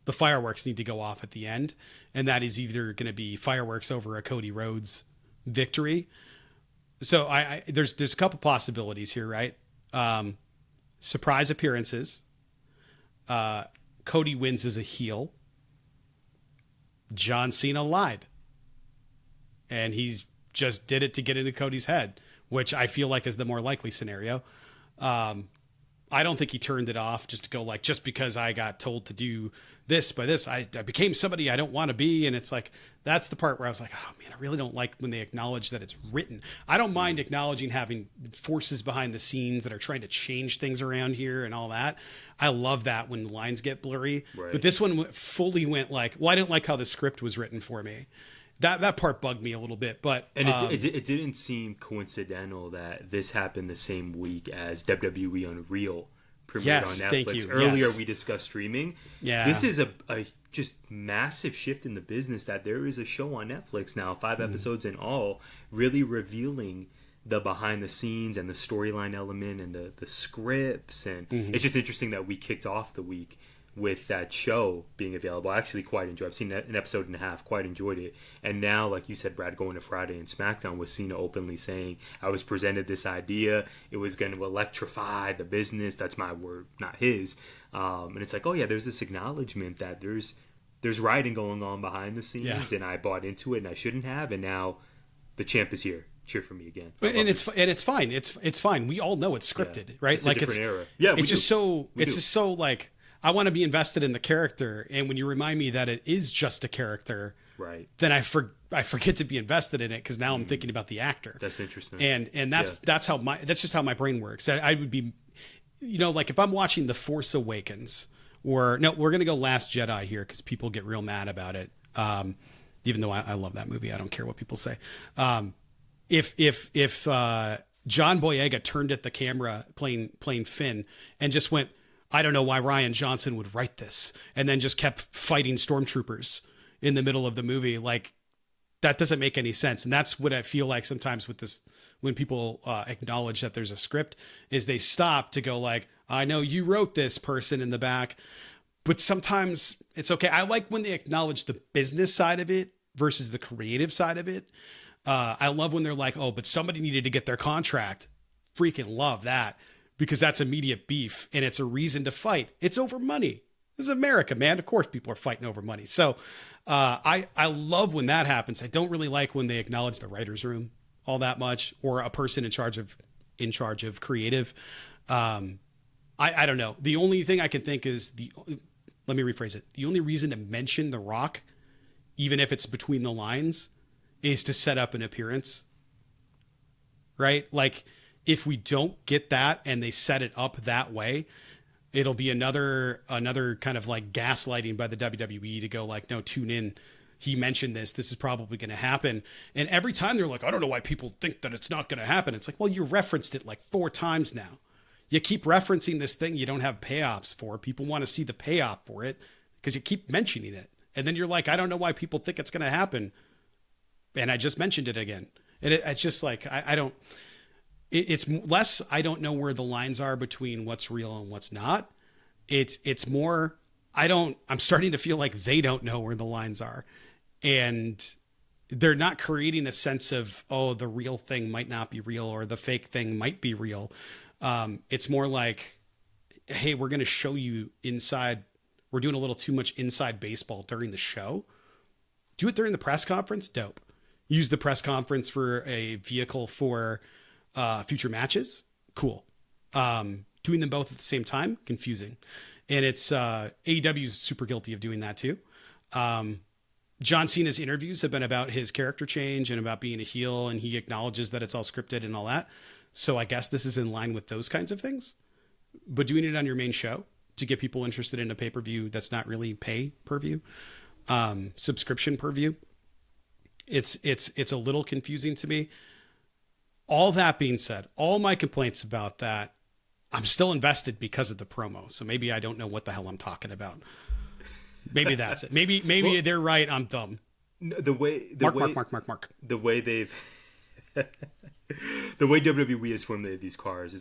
[SPEAKER 2] the fireworks need to go off at the end. And that is either going to be fireworks over a Cody Rhodes victory. So there's a couple possibilities here, right? Surprise appearances. Cody wins as a heel. John Cena lied. And he's just did it to get into Cody's head, which I feel like is the more likely scenario. I don't think he turned it off just to go like, just because I got told to do this by this, I became somebody I don't want to be. And it's like, that's the part where I was like, oh man, I really don't like when they acknowledge that it's written. I don't mind acknowledging having forces behind the scenes that are trying to change things around here and all that. I love that when lines get blurry, but this one fully went like, well, I didn't like how the script was written for me. That part bugged me a little bit, but
[SPEAKER 3] it didn't seem coincidental that this happened the same week as WWE Unreal premiered on Netflix.
[SPEAKER 2] Thank you.
[SPEAKER 3] Earlier we discussed streaming.
[SPEAKER 2] Yeah,
[SPEAKER 3] this is a just massive shift in the business that there is a show on Netflix now, 5 episodes in all, really revealing the behind the scenes and the storyline element and the scripts, and it's just interesting that we kicked off the week with that show being available. I actually quite enjoyed. I've seen an episode and a half, quite enjoyed it. And now, like you said, Brad, going to Friday and SmackDown with Cena openly saying, I was presented this idea. It was going to electrify the business. That's my word, not his. And it's like, oh yeah, there's this acknowledgement that there's writing going on behind the scenes, and I bought into it and I shouldn't have. And now the champ is here. Cheer for me again.
[SPEAKER 2] And it's fine. It's fine. We all know it's scripted, right?
[SPEAKER 3] It's like a different era. Yeah,
[SPEAKER 2] it's just so like, I want to be invested in the character, and when you remind me that it is just a character,
[SPEAKER 3] right,
[SPEAKER 2] then I forget to be invested in it because now I'm thinking about the actor.
[SPEAKER 3] That's interesting,
[SPEAKER 2] and that's just how my brain works. I would be, like if I'm watching The Force Awakens, or no, we're gonna go Last Jedi here because people get real mad about it. Even though I love that movie, I don't care what people say. If John Boyega turned at the camera playing Finn and just went, I don't know why Rian Johnson would write this, and then just kept fighting stormtroopers in the middle of the movie. Like, that doesn't make any sense. And that's what I feel like sometimes with this, when people acknowledge that there's a script, is they stop to go like, I know you wrote this, person in the back, but sometimes it's okay. I like when they acknowledge the business side of it versus the creative side of it. I love when they're like, oh, but somebody needed to get their contract. Freaking love that. Because that's immediate beef and it's a reason to fight. It's over money. This is America, man. Of course people are fighting over money. So I love when that happens. I don't really like when they acknowledge the writer's room all that much, or a person in charge of creative. I don't know. The only thing I can think is let me rephrase it. The only reason to mention The Rock, even if it's between the lines, is to set up an appearance. Right? Like, if we don't get that and they set it up that way, it'll be another kind of like gaslighting by the WWE to go like, no, tune in. He mentioned this. This is probably going to happen. And every time they're like, I don't know why people think that it's not going to happen. It's like, well, you referenced it like 4 times now. You keep referencing this thing you don't have payoffs for. People want to see the payoff for it because you keep mentioning it. And then you're like, I don't know why people think it's going to happen. And I just mentioned it again. And it's just like, I don't... It's less, I don't know where the lines are between what's real and what's not. It's more, I'm starting to feel like they don't know where the lines are. And they're not creating a sense of, oh, the real thing might not be real or the fake thing might be real. It's more like, hey, we're going to show you inside. We're doing a little too much inside baseball during the show. Do it during the press conference. Dope. Use the press conference for a vehicle for future matches. Cool. Doing them both at the same time, confusing. And it's AEW is super guilty of doing that too. John Cena's interviews have been about his character change and about being a heel, and he acknowledges that it's all scripted and all that. So I guess this is in line with those kinds of things. But doing it on your main show to get people interested in a pay-per-view that's not really pay-per-view, subscription per view, it's a little confusing to me. All that being said, all my complaints about that, I'm still invested because of the promo. So maybe I don't know what the hell I'm talking about. Maybe that's it. Maybe well, they're right. I'm dumb.
[SPEAKER 3] Mark.
[SPEAKER 2] The
[SPEAKER 3] way they've, the way WWE has formulated these cards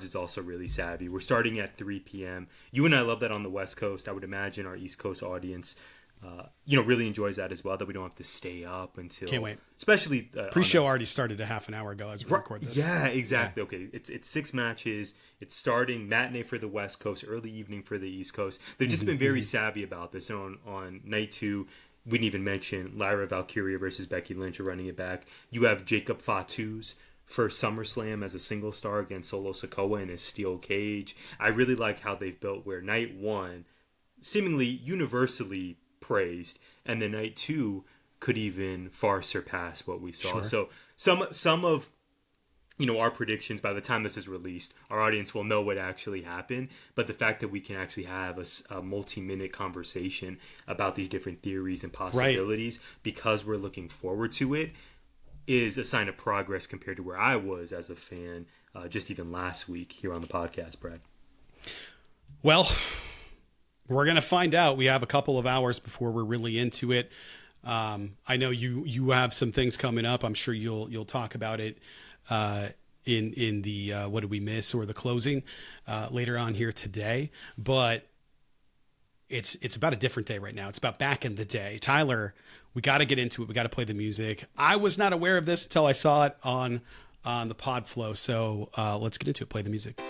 [SPEAKER 3] is also really savvy. We're starting at 3 p.m. You and I love that on the West Coast. I would imagine our East Coast audience really enjoys that as well, that we don't have to stay up until...
[SPEAKER 2] Can't wait.
[SPEAKER 3] Especially...
[SPEAKER 2] Pre-show already started a half an hour ago as we record this.
[SPEAKER 3] Yeah, exactly. Yeah. Okay, it's 6 matches. It's starting matinee for the West Coast, early evening for the East Coast. They've just been very savvy about this. And on night 2, we didn't even mention Lyra Valkyria versus Becky Lynch are running it back. You have Jacob Fatu's for SummerSlam as a single star against Solo Sikoa in his steel cage. I really like how they've built where night one, seemingly universally praised, and then night two could even far surpass what we saw.
[SPEAKER 2] Sure.
[SPEAKER 3] So some of our predictions, by the time this is released, our audience will know what actually happened. But the fact that we can actually have a multi-minute conversation about these different theories and possibilities because we're looking forward to it is a sign of progress compared to where I was as a fan just even last week here on the podcast, Brad.
[SPEAKER 2] Well, we're going to find out. We have a couple of hours before we're really into it. I know you have some things coming up. I'm sure you'll talk about it in the what did we miss or the closing later on here today. But it's about a different day right now. It's about back in the day. Tyler, we got to get into it. We got to play the music. I was not aware of this until I saw it on the pod flow. So let's get into it. Play the music.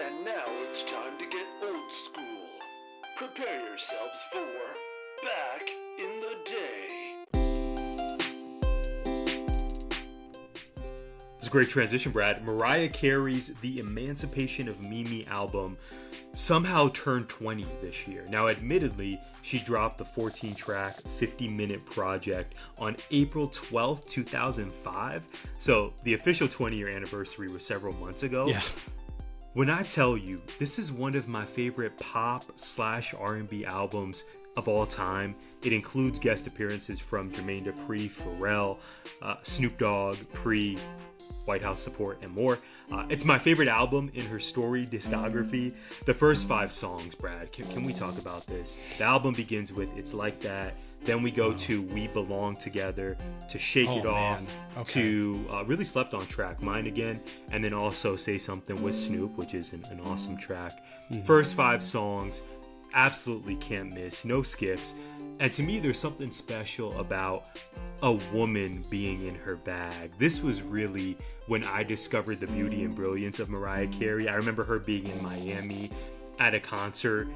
[SPEAKER 4] And now it's time to get old school. Prepare yourselves for Back in the Day.
[SPEAKER 3] It's a great transition, Brad. Mariah Carey's The Emancipation of Mimi album somehow turned 20 this year. Now, admittedly, she dropped the 14-track, 50-minute project on April 12th, 2005. So the official 20-year anniversary was several months ago.
[SPEAKER 2] Yeah.
[SPEAKER 3] When I tell you, this is one of my favorite pop/R&B albums of all time. It includes guest appearances from Jermaine Dupri, Pharrell, Snoop Dogg, Pre, White House Support, and more. It's my favorite album in her storied discography. The first 5 songs, Brad, can we talk about this? The album begins with It's Like That. Then we go to We Belong Together, to Shake It Off, to really slept on track, Mine Again, and then also Say Something with Snoop, which is an awesome track. First 5 songs, absolutely can't miss, no skips. And to me, there's something special about a woman being in her bag. This was really when I discovered the beauty and brilliance of Mariah Carey. I remember her being in Miami at a concert,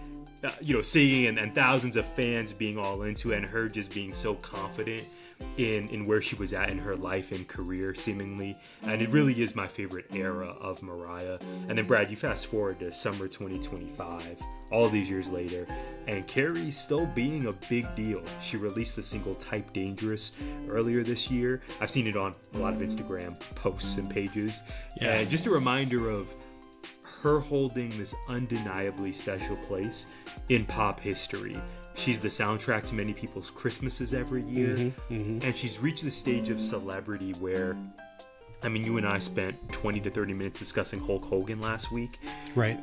[SPEAKER 3] singing and thousands of fans being all into it, and her just being so confident in where she was at in her life and career, seemingly. And it really is my favorite era of Mariah. And then, Brad, you fast forward to summer 2025, all these years later, and Carey still being a big deal. She released the single Type Dangerous earlier this year. I've seen it on a lot of Instagram posts and pages.
[SPEAKER 2] Yeah.
[SPEAKER 3] And just a reminder of her holding this undeniably special place in pop history. She's the soundtrack to many people's Christmases every year. And she's reached the stage of celebrity where, I mean, you and I spent 20 to 30 minutes discussing Hulk Hogan last week.
[SPEAKER 2] Right.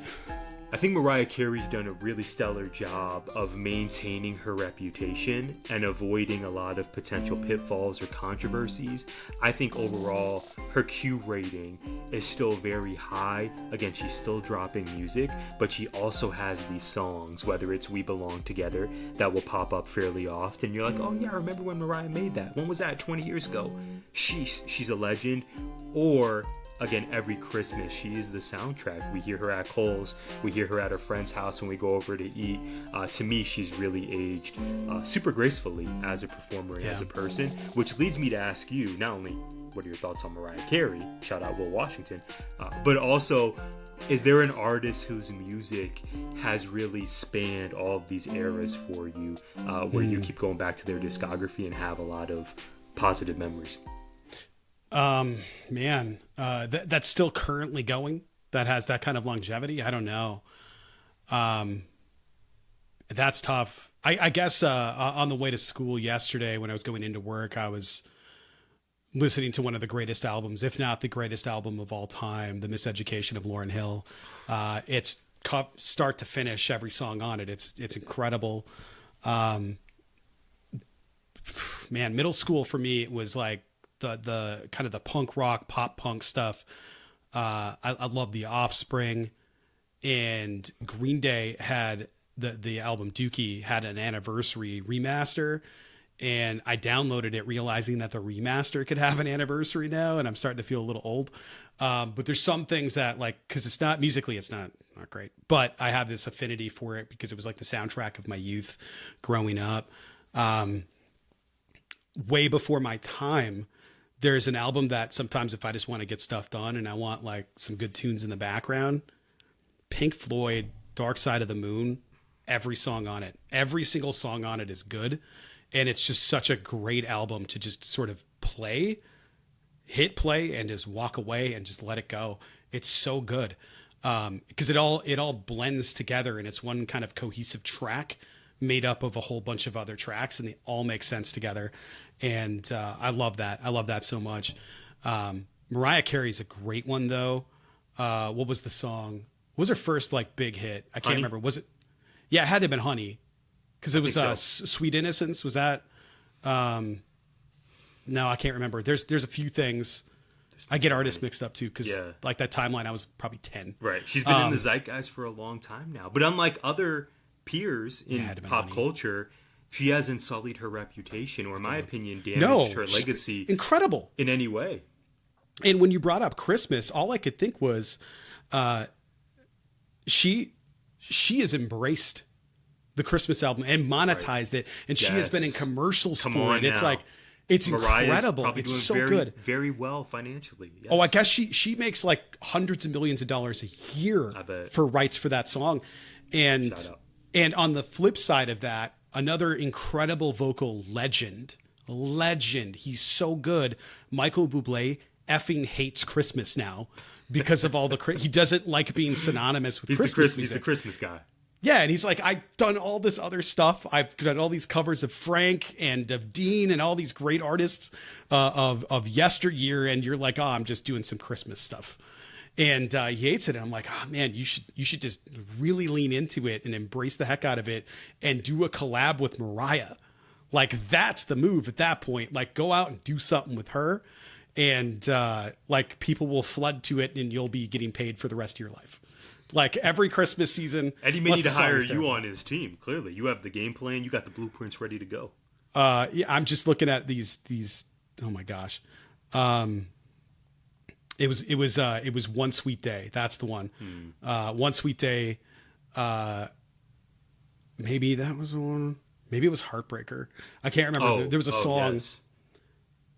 [SPEAKER 3] I think Mariah Carey's done a really stellar job of maintaining her reputation and avoiding a lot of potential pitfalls or controversies. I think overall her Q rating is still very high. Again, she's still dropping music, but she also has these songs, whether it's We Belong Together, that will pop up fairly often. You're like, oh yeah, I remember when Mariah made that. When was that? 20 years ago. She's a legend. Or again, every Christmas, she is the soundtrack. We hear her at Kohl's. We hear her at her friend's house when we go over to eat. To me, she's really aged super gracefully as a performer and as a person, which leads me to ask you, not only what are your thoughts on Mariah Carey, shout out Will Washington, but also, is there an artist whose music has really spanned all of these eras for you, where you keep going back to their discography and have a lot of positive memories?
[SPEAKER 2] That's still currently going, that has that kind of longevity. I don't know. That's tough. I guess, on the way to school yesterday, when I was going into work, I was listening to one of the greatest albums, if not the greatest album of all time, The Miseducation of Lauryn Hill. It's start to finish, every song on it. It's incredible. Middle school for me, it was like, the kind of the punk rock, pop punk stuff. I love The Offspring, and Green Day had the album Dookie had an anniversary remaster, and I downloaded it realizing that the remaster could have an anniversary now, and I'm starting to feel a little old. But there's some things that, like, cause it's not musically, it's not great, but I have this affinity for it because it was like the soundtrack of my youth growing up. way before my time, there's an album that sometimes if I just want to get stuff done and I want like some good tunes in the background, Pink Floyd, Dark Side of the Moon, every song on it, every single song on it is good. And it's just such a great album to just sort of hit play and just walk away and just let it go. It's so good. Because it all blends together and it's one kind of cohesive track made up of a whole bunch of other tracks, and they all make sense together. And I love that. I love that so much. Mariah Carey's a great one though. What was the song? What was her first like big hit? I can't remember. Was it? Yeah, it had to have been Honey, because it was Sweet Innocence. Was that? No, I can't remember. There's a few things. I get artists mixed up too, because like that timeline, I was probably 10.
[SPEAKER 3] Right. She's been in the zeitgeist for a long time now. But unlike other peers in pop culture, she hasn't sullied her reputation or, in my opinion, damaged her legacy.
[SPEAKER 2] Incredible.
[SPEAKER 3] In any way.
[SPEAKER 2] And when you brought up Christmas, all I could think was she has embraced the Christmas album and monetized it. And she has been in commercials for it. It's like, it's
[SPEAKER 3] Mariah's
[SPEAKER 2] incredible. It's
[SPEAKER 3] doing
[SPEAKER 2] so
[SPEAKER 3] very,
[SPEAKER 2] good.
[SPEAKER 3] Very well financially. Yes.
[SPEAKER 2] Oh, I guess she makes like hundreds of millions of dollars a year for rights for that song. And on the flip side of that, another incredible vocal legend. He's so good. Michael Bublé effing hates Christmas now because of all the he doesn't like being synonymous with Christmas music.
[SPEAKER 3] He's the Christmas guy.
[SPEAKER 2] Yeah, and he's like, I've done all this other stuff. I've done all these covers of Frank and of Dean and all these great artists of yesteryear, and you're like, oh, I'm just doing some Christmas stuff. And he hates it, and I'm like, oh man, you should just really lean into it and embrace the heck out of it and do a collab with Mariah. Like, that's the move at that point. Like, go out and do something with her, and like people will flood to it, and you'll be getting paid for the rest of your life. Like every Christmas season.
[SPEAKER 3] And he may need to hire you on his team. Clearly, you have the game plan. You got the blueprints ready to go.
[SPEAKER 2] Yeah, I'm just looking at these. Oh my gosh, it was One Sweet Day. That's the one. One Sweet Day. Maybe that was the one. Maybe it was Heartbreaker. I can't remember. There was a song. Yes.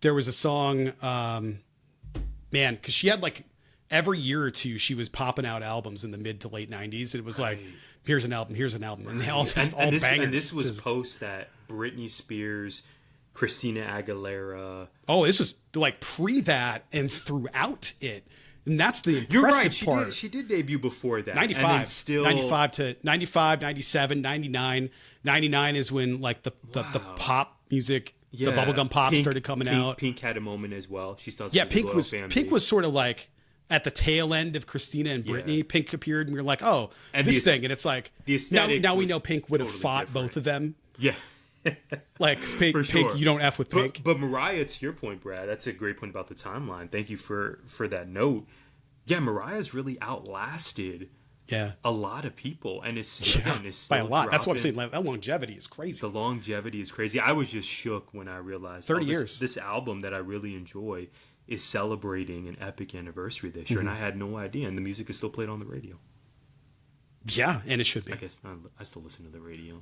[SPEAKER 2] There was a song. Man, because she had like. Every year or two, she was popping out albums in the mid to late 90s. And it was like, here's an album. And they all bangers.
[SPEAKER 3] And this was post that Britney Spears, Christina Aguilera.
[SPEAKER 2] Oh, this was like pre that and throughout it. And that's the impressive
[SPEAKER 3] You're right.
[SPEAKER 2] part.
[SPEAKER 3] She did debut before that.
[SPEAKER 2] 95.
[SPEAKER 3] And then still...
[SPEAKER 2] 95, 97, 99. 99 is when like the pop music, the bubblegum pop started coming out.
[SPEAKER 3] Pink had a moment as well. She started
[SPEAKER 2] Pink was sort of like... At the tail end of Christina and Britney, Pink appeared, and we were like, "Oh, and this thing." And it's like now we know Pink would have fought different. Both of them.
[SPEAKER 3] Yeah,
[SPEAKER 2] like Pink, you don't F with Pink.
[SPEAKER 3] But Mariah, to your point, Brad, that's a great point about the timeline. Thank you for that note. Yeah, Mariah's really outlasted. A lot of people, and it's
[SPEAKER 2] by a lot. Dropping. That's what I'm saying. Like, that longevity is crazy.
[SPEAKER 3] The longevity is crazy. I was just shook when I realized
[SPEAKER 2] 30 years.
[SPEAKER 3] This album that I really enjoy is celebrating an epic anniversary this year, and I had no idea. And the music is still played on the radio. Yeah,
[SPEAKER 2] and it should be.
[SPEAKER 3] I guess I still listen to the radio.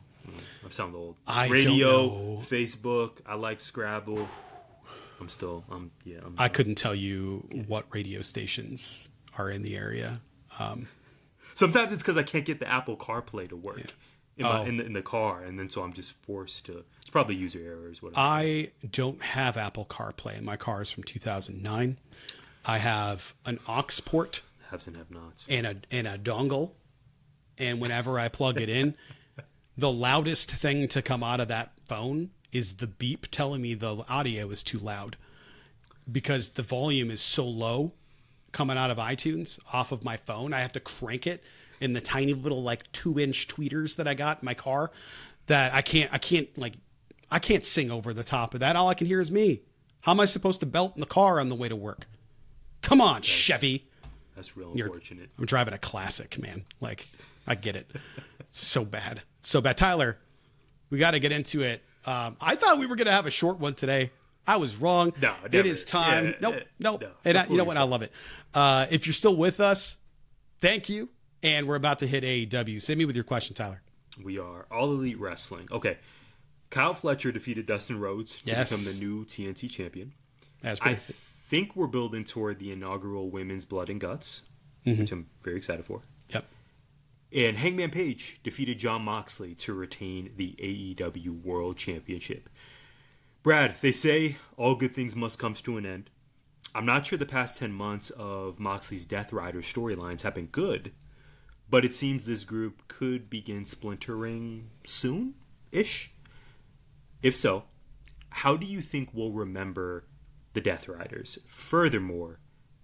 [SPEAKER 3] I sound old.
[SPEAKER 2] Radio,
[SPEAKER 3] Facebook. I like Scrabble.
[SPEAKER 2] I couldn't tell you what radio stations are in the area.
[SPEAKER 3] Sometimes it's because I can't get the Apple CarPlay to work in the car, and then so I'm just forced to. It's probably user errors.
[SPEAKER 2] I don't have Apple CarPlay. My car is from 2009. I have an aux port.
[SPEAKER 3] Haves and have-nots.
[SPEAKER 2] And a dongle. And whenever I plug it in, the loudest thing to come out of that phone is the beep telling me the audio is too loud, because the volume is so low coming out of iTunes off of my phone. I have to crank it in the tiny little like 2-inch tweeters that I got in my car that I can't sing over the top of that. All I can hear is me. How am I supposed to belt in the car on the way to work? Come on, Chevy.
[SPEAKER 3] That's real unfortunate.
[SPEAKER 2] I'm driving a classic, man. Like, I get it. It's so bad. So bad. Tyler, we got to get into it. I thought we were going to have a short one today. I was wrong.
[SPEAKER 3] No,
[SPEAKER 2] it is time. No. And you know what? I love it. If you're still with us, thank you. And we're about to hit AEW. Send me with your question, Tyler.
[SPEAKER 3] We are All Elite Wrestling. Okay. Kyle Fletcher defeated Dustin Rhodes to
[SPEAKER 2] Yes.
[SPEAKER 3] become the new TNT champion.
[SPEAKER 2] That's
[SPEAKER 3] I
[SPEAKER 2] pretty.
[SPEAKER 3] think we're building toward the inaugural Women's Blood and Guts, which I'm very excited for.
[SPEAKER 2] Yep.
[SPEAKER 3] And Hangman Page defeated Jon Moxley to retain the AEW World Championship. Brad, they say all good things must come to an end. I'm not sure the past 10 months of Moxley's Death Rider storylines have been good, but it seems this group could begin splintering soon-ish. If so, how do you think we'll remember the Death Riders? Furthermore,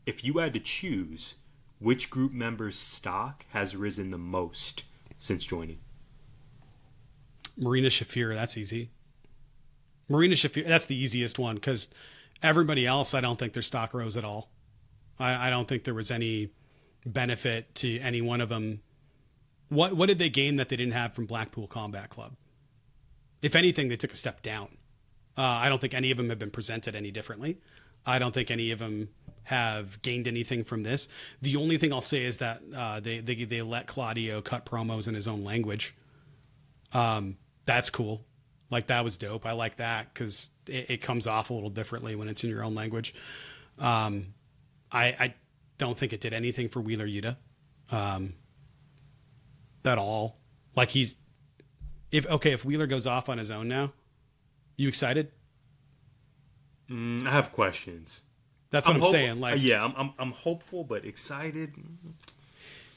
[SPEAKER 3] if you had to choose, which group member's stock has risen the most since joining?
[SPEAKER 2] Marina Shafir, that's easy. Marina Shafir, that's the easiest one because everybody else, I don't think their stock rose at all. I don't think there was any benefit to any one of them. What did they gain that they didn't have from Blackpool Combat Club? If anything, they took a step down. I don't think any of them have been presented any differently. I don't think any of them have gained anything from this. The only thing I'll say is that they let Claudio cut promos in his own language. That's cool. Like, that was dope. I like that because it comes off a little differently when it's in your own language. I don't think it did anything for Wheeler Yuta at all. Like, if Wheeler goes off on his own now, you excited?
[SPEAKER 3] I have questions.
[SPEAKER 2] That's what I'm saying. Like,
[SPEAKER 3] yeah, I'm hopeful but excited.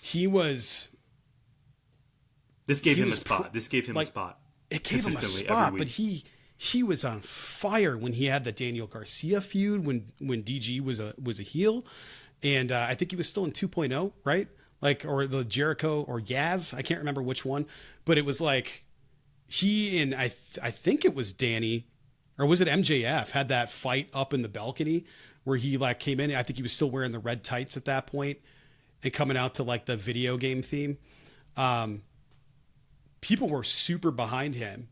[SPEAKER 2] he was.
[SPEAKER 3] This gave
[SPEAKER 2] he
[SPEAKER 3] him a
[SPEAKER 2] was
[SPEAKER 3] spot. This gave him a spot.
[SPEAKER 2] It gave him a
[SPEAKER 3] consistently
[SPEAKER 2] spot,
[SPEAKER 3] every
[SPEAKER 2] but
[SPEAKER 3] week.
[SPEAKER 2] he was on fire when he had the Daniel Garcia feud when DG was a heel, and I think he was still in 2.0, right? Like, or the Jericho or Yaz, I can't remember which one, but it was like he and I think it was Danny, or was it MJF, had that fight up in the balcony where he like came in. I think he was still wearing the red tights at that point and coming out to like the video game theme. People were super behind him.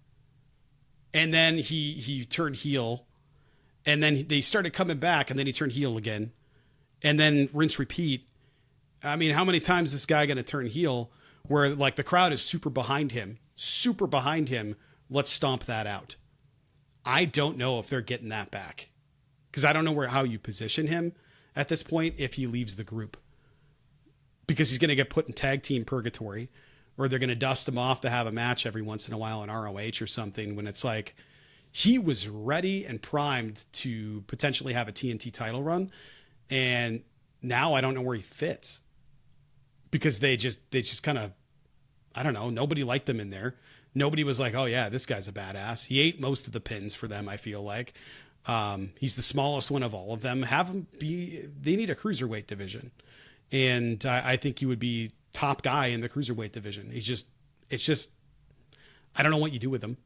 [SPEAKER 2] And then he turned heel, and then they started coming back, and then he turned heel again, and then rinse repeat. I mean, how many times is this guy going to turn heel where like the crowd is super behind him? Let's stomp that out. I don't know if they're getting that back because I don't know how you position him at this point if he leaves the group, because he's going to get put in tag team purgatory, or they're going to dust him off to have a match every once in a while in ROH or something, when it's like he was ready and primed to potentially have a TNT title run. And now I don't know where he fits because they just kind of, I don't know. Nobody liked him in there. Nobody was like, oh yeah, this guy's a badass. He ate most of the pins for them, I feel like. He's the smallest one of all of them. They need a cruiserweight division. And I think he would be top guy in the cruiserweight division. It's just, I don't know what you do with him.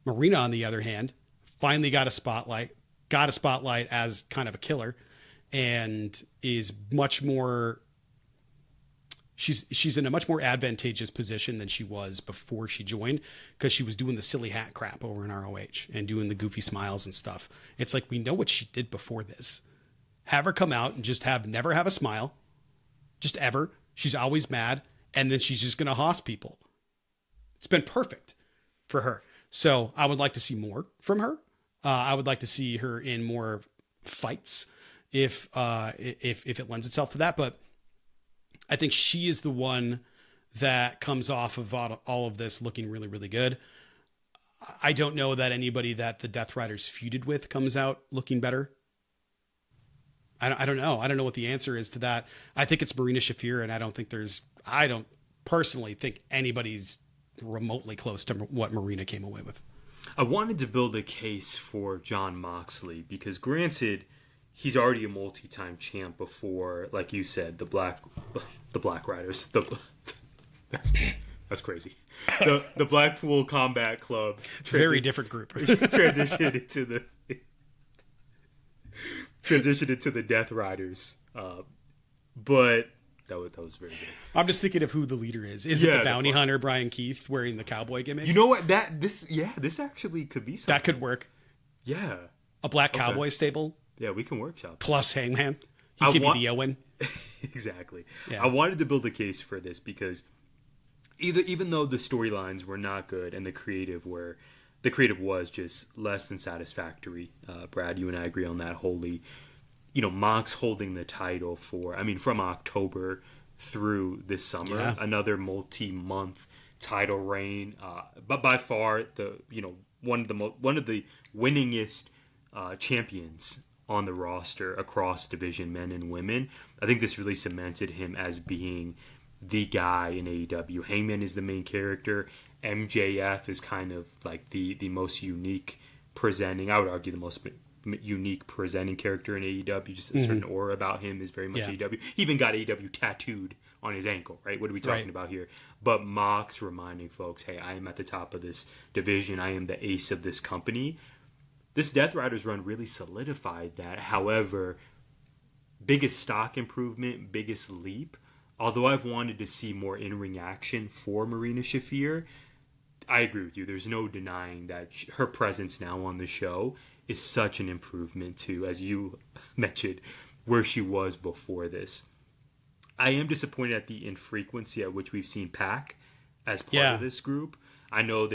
[SPEAKER 2] Marina, on the other hand, finally got a spotlight as kind of a killer, and is much more, she's in a much more advantageous position than she was before she joined, because she was doing the silly hat crap over in ROH and doing the goofy smiles and stuff. It's like, we know what she did before this. Have her come out and just never have a smile. Just ever. She's always mad, and then she's just going to hoss people. It's been perfect for her. So I would like to see more from her. I would like to see her in more fights if it lends itself to that. But I think she is the one that comes off of all of this looking really, really good. I don't know that anybody that the Death Riders feuded with comes out looking better. I don't know. I don't know what the answer is to that. I think it's Marina Shafir, and I don't personally think anybody's remotely close to what Marina came away with.
[SPEAKER 3] I wanted to build a case for Jon Moxley because, granted, he's already a multi-time champ before, like you said, the Black Riders. That's crazy. The Blackpool Combat Club.
[SPEAKER 2] Very different group.
[SPEAKER 3] transitioned into the Death Riders, but that was very good.
[SPEAKER 2] I'm just thinking of who the leader is. Is it the bounty hunter Brian Keith wearing the cowboy gimmick?
[SPEAKER 3] You know what? This actually could be something.
[SPEAKER 2] That could work.
[SPEAKER 3] Yeah,
[SPEAKER 2] a black cowboy stable.
[SPEAKER 3] Yeah, we can workshop
[SPEAKER 2] plus Hangman. He could be the Owen.
[SPEAKER 3] Exactly.
[SPEAKER 2] Yeah.
[SPEAKER 3] I wanted to build a case for this because even though the storylines were not good and the creative were the creative was just less than satisfactory. Brad, you and I agree on that wholly. Mox holding the title from October through this summer, another multi-month title reign, but by far one of the winningest champions on the roster across division, men and women. I think this really cemented him as being the guy in AEW. Hangman is the main character. MJF is kind of like the most unique presenting, I would argue the most unique presenting character in AEW. Just a certain aura about him is very much AEW. He even got AEW tattooed on his ankle, right? What are we talking about here? But Mox reminding folks, hey, I am at the top of this division. I am the ace of this company. This Death Riders run really solidified that. However, biggest stock improvement, biggest leap, although I've wanted to see more in-ring action for Marina Shafir, I agree with you. There's no denying that her presence now on the show is such an improvement to, as you mentioned, where she was before this. I am disappointed at the infrequency at which we've seen Pac as part of this group. I know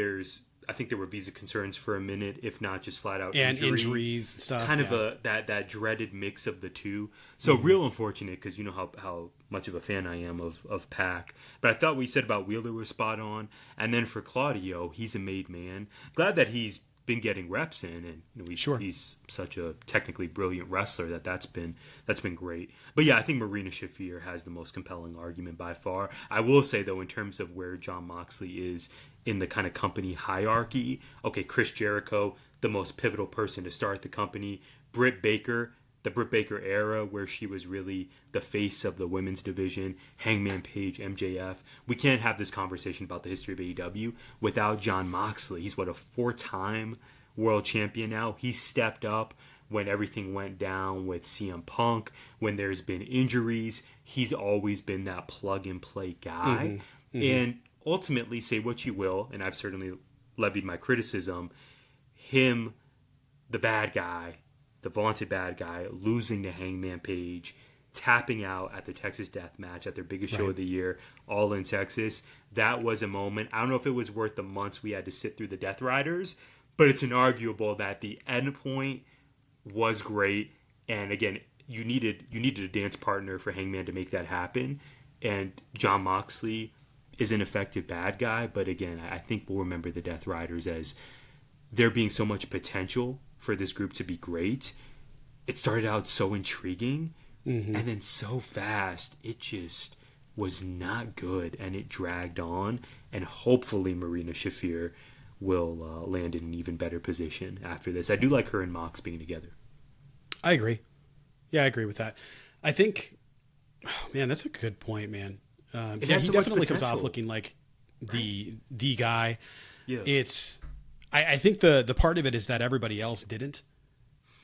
[SPEAKER 3] I think there were visa concerns for a minute, if not just flat out
[SPEAKER 2] injuries and stuff.
[SPEAKER 3] Kind of that dreaded mix of the two. So real unfortunate, because you know how much of a fan I am of Pac. But I thought what you said about Wheeler was spot on. And then for Claudio, he's a made man. Glad that he's been getting reps in, and he's such a technically brilliant wrestler that's been great. But yeah, I think Marina Shafir has the most compelling argument by far. I will say though, in terms of where Jon Moxley is in the kind of company hierarchy, okay, Chris Jericho, the most pivotal person to start the company. Britt Baker, the Britt Baker era where she was really the face of the women's division. Hangman Page, MJF. We can't have this conversation about the history of AEW without Jon Moxley. He's a 4-time world champion now. He stepped up when everything went down with CM Punk, when there's been injuries. He's always been that plug and play guy. And ultimately, say what you will, and I've certainly levied my criticism, him, the bad guy, the vaunted bad guy, losing to Hangman Page, tapping out at the Texas Death Match at their biggest show of the year, all in Texas. That was a moment. I don't know if it was worth the months we had to sit through the Death Riders, but it's inarguable that the end point was great. And again, you needed a dance partner for Hangman to make that happen. And Jon Moxley is an effective bad guy, but again, I think we'll remember the Death Riders as there being so much potential for this group to be great. It started out so intriguing, and then so fast, it just was not good, and it dragged on, and hopefully Marina Shafir will land in an even better position after this. I do like her and Mox being together.
[SPEAKER 2] I agree. Yeah, I agree with that. I think, that's a good point, man. He definitely comes off looking like the guy. Yeah. I think the part of it is that everybody else didn't.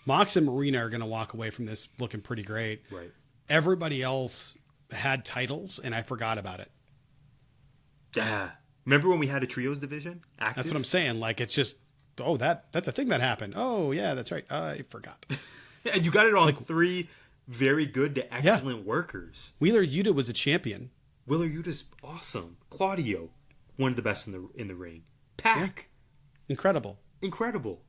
[SPEAKER 2] Mox and Marina are going to walk away from this looking pretty great. Right. Everybody else had titles, and I forgot about it.
[SPEAKER 3] Yeah. Remember when we had a trios division? Active?
[SPEAKER 2] That's what I'm saying. Like, it's just, that's a thing that happened. Oh, yeah, that's right. I forgot.
[SPEAKER 3] And you got it on three very good to excellent workers.
[SPEAKER 2] Wheeler Yuta was a champion.
[SPEAKER 3] Wheeler Yuta's awesome. Claudio, one of the best in the ring. Pac.
[SPEAKER 2] Yeah. Incredible.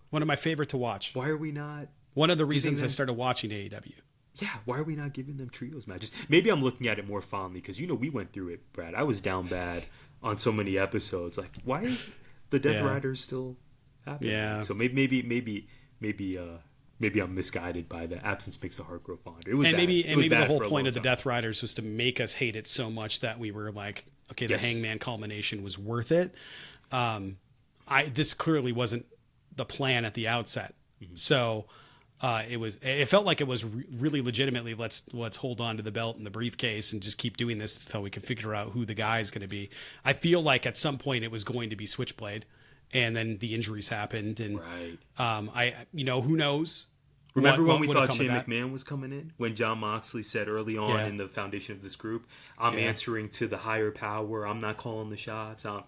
[SPEAKER 2] One of my favorite to watch.
[SPEAKER 3] Why are we not?
[SPEAKER 2] One of the reasons I started watching AEW.
[SPEAKER 3] Yeah, why are we not giving them trios matches? Maybe I'm looking at it more fondly because we went through it, Brad. I was down bad on so many episodes. Like, why is the Death Riders still happening? Yeah. So maybe I'm misguided by the absence makes the heart grow fonder. It was bad. Maybe
[SPEAKER 2] the whole point of the Death Riders was to make us hate it so much that we were like, okay, the Hangman culmination was worth it. This clearly wasn't the plan at the outset. So it felt like it was really legitimately let's hold on to the belt and the briefcase and just keep doing this until we can figure out who the guy is going to be. I feel like at some point it was going to be Switchblade, and then the injuries happened, and who knows.
[SPEAKER 3] Remember when we thought Shane McMahon was coming in? When Jon Moxley said early on in the foundation of this group, I'm answering to the higher power. I'm not calling the shots.
[SPEAKER 2] I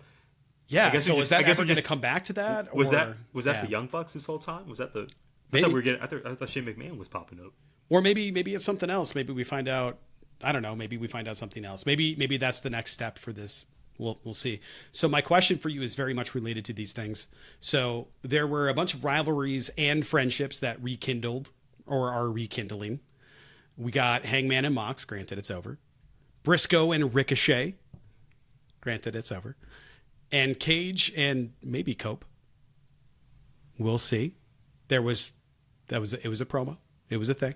[SPEAKER 2] guess is that ever going to come back to that?
[SPEAKER 3] Was that the Young Bucks this whole time? Was that the? I thought Shane McMahon was popping up.
[SPEAKER 2] Or maybe it's something else. Maybe we find out. I don't know. Maybe we find out something else. Maybe that's the next step for this We'll see. So my question for you is very much related to these things. So there were a bunch of rivalries and friendships that rekindled or are rekindling. We got Hangman and Mox. Granted, it's over. Briscoe and Ricochet. Granted, it's over. And Cage and maybe Cope. We'll see. It was a promo. It was a thing.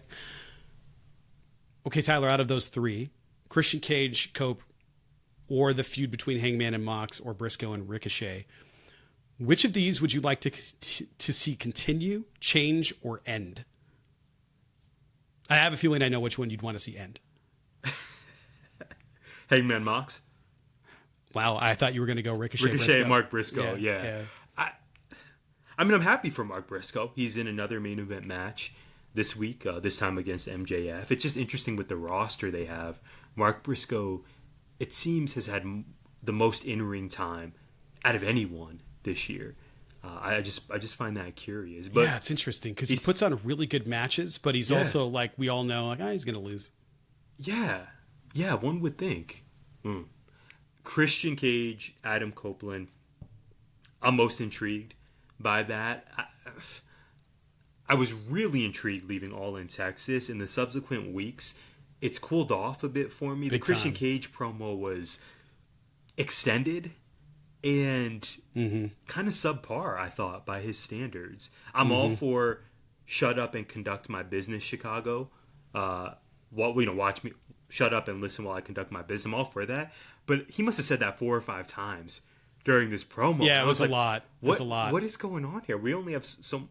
[SPEAKER 2] Okay, Tyler, out of those three, Christian Cage, Cope, or the feud between Hangman and Mox, or Briscoe and Ricochet, which of these would you like to see continue, change, or end? I have a feeling I know which one you'd want to see end.
[SPEAKER 3] Hangman Mox.
[SPEAKER 2] Wow, I thought you were going to go Ricochet.
[SPEAKER 3] Ricochet, Mark Briscoe.
[SPEAKER 2] Yeah.
[SPEAKER 3] I mean, I'm happy for Mark Briscoe. He's in another main event match this week, this time against MJF. It's just interesting with the roster they have. Mark Briscoe, it seems, has had the most in-ring time out of anyone this year. I just find that curious. But
[SPEAKER 2] yeah, it's interesting because he puts on really good matches, but he's also, like, we all know, like, he's going to lose.
[SPEAKER 3] Yeah, one would think. Christian Cage, Adam Copeland. I'm most intrigued by that. I was really intrigued leaving All In Texas. In the subsequent weeks, it's cooled off a bit for me. The Christian Cage promo was extended and kind of subpar, I thought, by his standards. I'm all for shut up and conduct my business, Chicago. Watch me shut up and listen while I conduct my business. I'm all for that. But he must have said that 4 or 5 times during this promo.
[SPEAKER 2] Yeah, it was a lot.
[SPEAKER 3] It was a lot. What is going on here? We only have so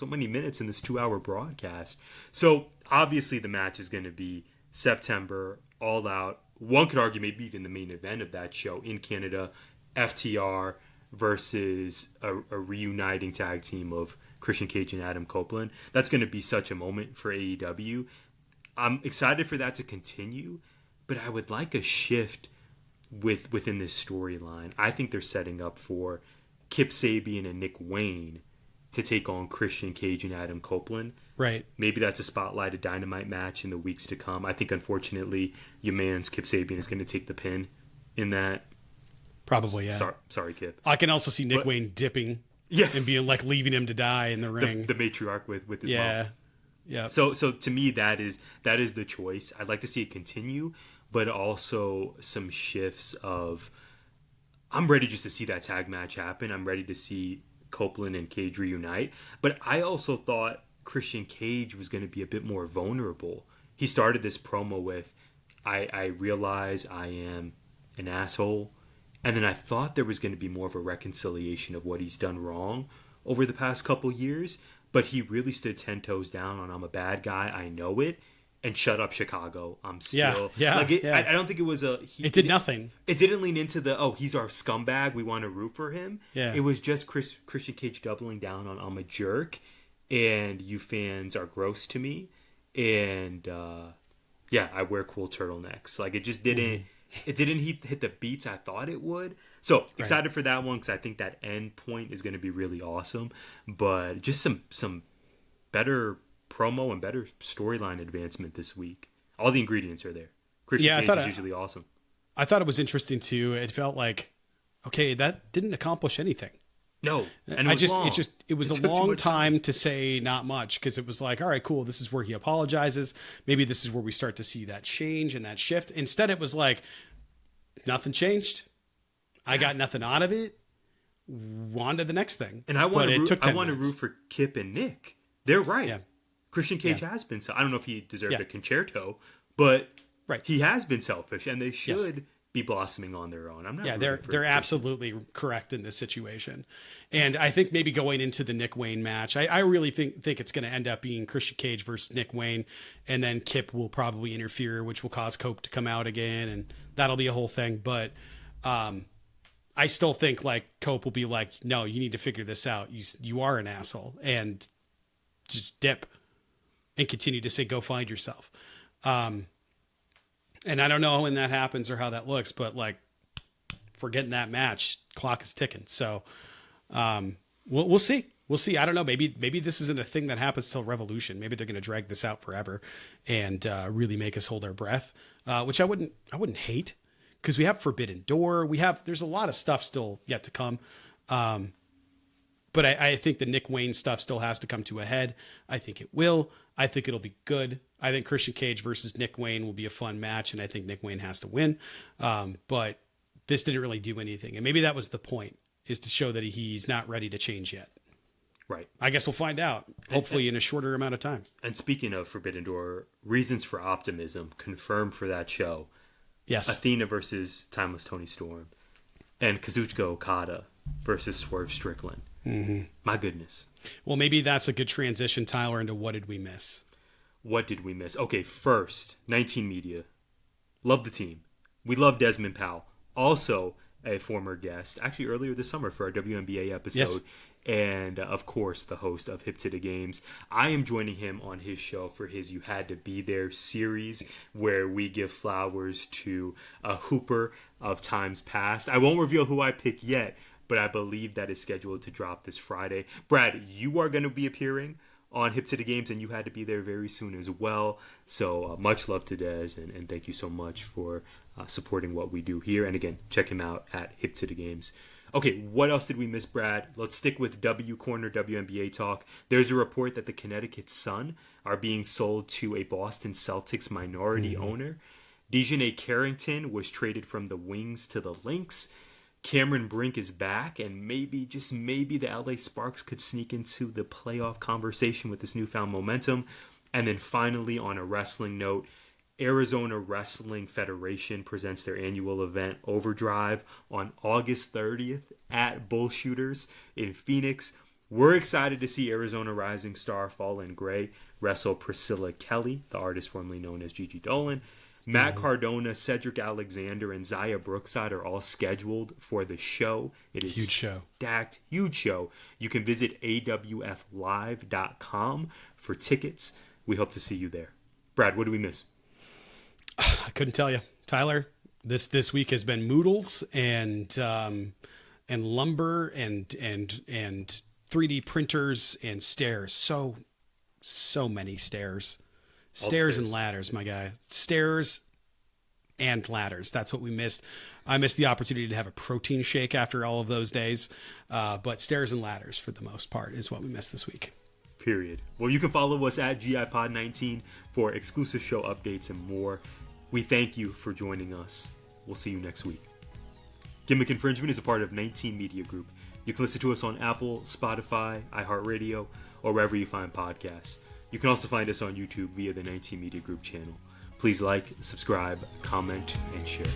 [SPEAKER 3] many minutes in this 2-hour broadcast. So obviously the match is going to be September, All Out. One could argue maybe even the main event of that show in Canada, FTR versus a reuniting tag team of Christian Cage and Adam Copeland. That's going to be such a moment for AEW. I'm excited for that to continue, but I would like a shift within this storyline. I think they're setting up for Kip Sabian and Nick Wayne to take on Christian Cage and Adam Copeland.
[SPEAKER 2] Right. Maybe
[SPEAKER 3] that's a spotlighted Dynamite match in the weeks to come. I think, unfortunately, your man's Kip Sabian is going to take the pin in that.
[SPEAKER 2] Probably, yeah.
[SPEAKER 3] Sorry, Kip.
[SPEAKER 2] I can also see Nick Wayne dipping and being like leaving him to die in the ring.
[SPEAKER 3] The matriarch with his mom.
[SPEAKER 2] Yeah.
[SPEAKER 3] So to me, that is the choice. I'd like to see it continue, but also some shifts of, I'm ready just to see that tag match happen. I'm ready to see Copeland and Cage reunite. But I also thought Christian Cage was going to be a bit more vulnerable. He started this promo with, I realize I am an asshole. And then I thought there was going to be more of a reconciliation of what he's done wrong over the past couple years. But he really stood 10 toes down on, I'm a bad guy, I know it. And shut up, Chicago. I'm still... I don't think it was a...
[SPEAKER 2] It did nothing.
[SPEAKER 3] It didn't lean into the, he's our scumbag, we want to root for him.
[SPEAKER 2] Yeah.
[SPEAKER 3] It was just Christian Cage doubling down on, I'm a jerk, and you fans are gross to me. And, I wear cool turtlenecks. Like, it just didn't... It didn't hit the beats I thought it would. So, excited for that one, because I think that end point is going to be really awesome. But just some better promo and better storyline advancement this week. All the ingredients are there. Christian Cage is usually awesome.
[SPEAKER 2] I thought it was interesting too. It felt like, okay, that didn't accomplish anything.
[SPEAKER 3] No, and
[SPEAKER 2] it was a long time to say not much, because it was like, all right, cool, this is where he apologizes. Maybe this is where we start to see that change and that shift. Instead, it was like, nothing changed. I got nothing out of it. On to the next thing.
[SPEAKER 3] And I want to root for Kip and Nick. They're right. Yeah. Christian Cage has been... I don't know if he deserved a concerto, but he has been selfish, and they should be blossoming on their own. I'm not.
[SPEAKER 2] Yeah, they're absolutely correct in this situation, and I think maybe going into the Nick Wayne match, I really think it's going to end up being Christian Cage versus Nick Wayne, and then Kip will probably interfere, which will cause Cope to come out again, and that'll be a whole thing. But I still think like Cope will be like, no, you need to figure this out. You are an asshole, and just dip and continue to say, go find yourself. And I don't know when that happens or how that looks, but like, if we're getting that match, clock is ticking. So we'll see. We'll see. I don't know. Maybe this isn't a thing that happens till Revolution. Maybe they're going to drag this out forever and really make us hold our breath, which I wouldn't hate, because we have Forbidden Door. There's a lot of stuff still yet to come. But I think the Nick Wayne stuff still has to come to a head. I think it will. I think it'll be good. I think Christian Cage versus Nick Wayne will be a fun match, and I think Nick Wayne has to win. But this didn't really do anything. And maybe that was the point, is to show that he's not ready to change yet.
[SPEAKER 3] Right.
[SPEAKER 2] I guess we'll find out, hopefully in a shorter amount of time.
[SPEAKER 3] And speaking of Forbidden Door, reasons for optimism confirmed for that show.
[SPEAKER 2] Yes.
[SPEAKER 3] Athena versus Timeless Toni Storm. And Kazuchika Okada versus Swerve Strickland.
[SPEAKER 2] Mm-hmm.
[SPEAKER 3] My goodness.
[SPEAKER 2] Well, maybe that's a good transition, Tyler, into what did we miss?
[SPEAKER 3] What did we miss? Okay, first, 19 Media. Love the team. We love Desmond Powell. Also a former guest, actually earlier this summer for our WNBA episode.
[SPEAKER 2] Yes.
[SPEAKER 3] And, of course, the host of Hip to the Games. I am joining him on his show for his You Had to Be There series, where we give flowers to a hooper of times past. I won't reveal who I pick yet, but I believe that is scheduled to drop this Friday. Brad, you are going to be appearing on Hip to the Games, and You Had to Be There very soon as well. So much love to Des, and thank you so much for supporting what we do here. And again, check him out at Hip to the Games. Okay, what else did we miss, Brad? Let's stick with W Corner WNBA talk. There's a report that the Connecticut Sun are being sold to a Boston Celtics minority owner. Dejanay Carrington was traded from the Wings to the Lynx. Cameron Brink is back, and maybe, just maybe, the LA Sparks could sneak into the playoff conversation with this newfound momentum. And then finally, on a wrestling note, Arizona Wrestling Federation presents their annual event, Overdrive, on August 30th at Bullshooters in Phoenix. We're excited to see Arizona rising star Fallen Gray wrestle Priscilla Kelly, the artist formerly known as Gigi Dolan. Matt Cardona, Cedric Alexander, and Zaya Brookside are all scheduled for the show. It is
[SPEAKER 2] Huge show.
[SPEAKER 3] Stacked, huge show. You can visit awflive.com for tickets. We hope to see you there. Brad, what do we miss?
[SPEAKER 2] I couldn't tell you, Tyler. This week has been Moodles and lumber and 3D printers and stairs. So many stairs. Stairs and ladders, my guy. Stairs and ladders. That's what we missed. I missed the opportunity to have a protein shake after all of those days. But stairs and ladders, for the most part, is what we missed this week.
[SPEAKER 3] Period. Well, you can follow us at GIPod19 for exclusive show updates and more. We thank you for joining us. We'll see you next week. Gimmick Infringement is a part of 19 Media Group. You can listen to us on Apple, Spotify, iHeartRadio, or wherever you find podcasts. You can also find us on YouTube via the 19 Media Group channel. Please like, subscribe, comment, and share.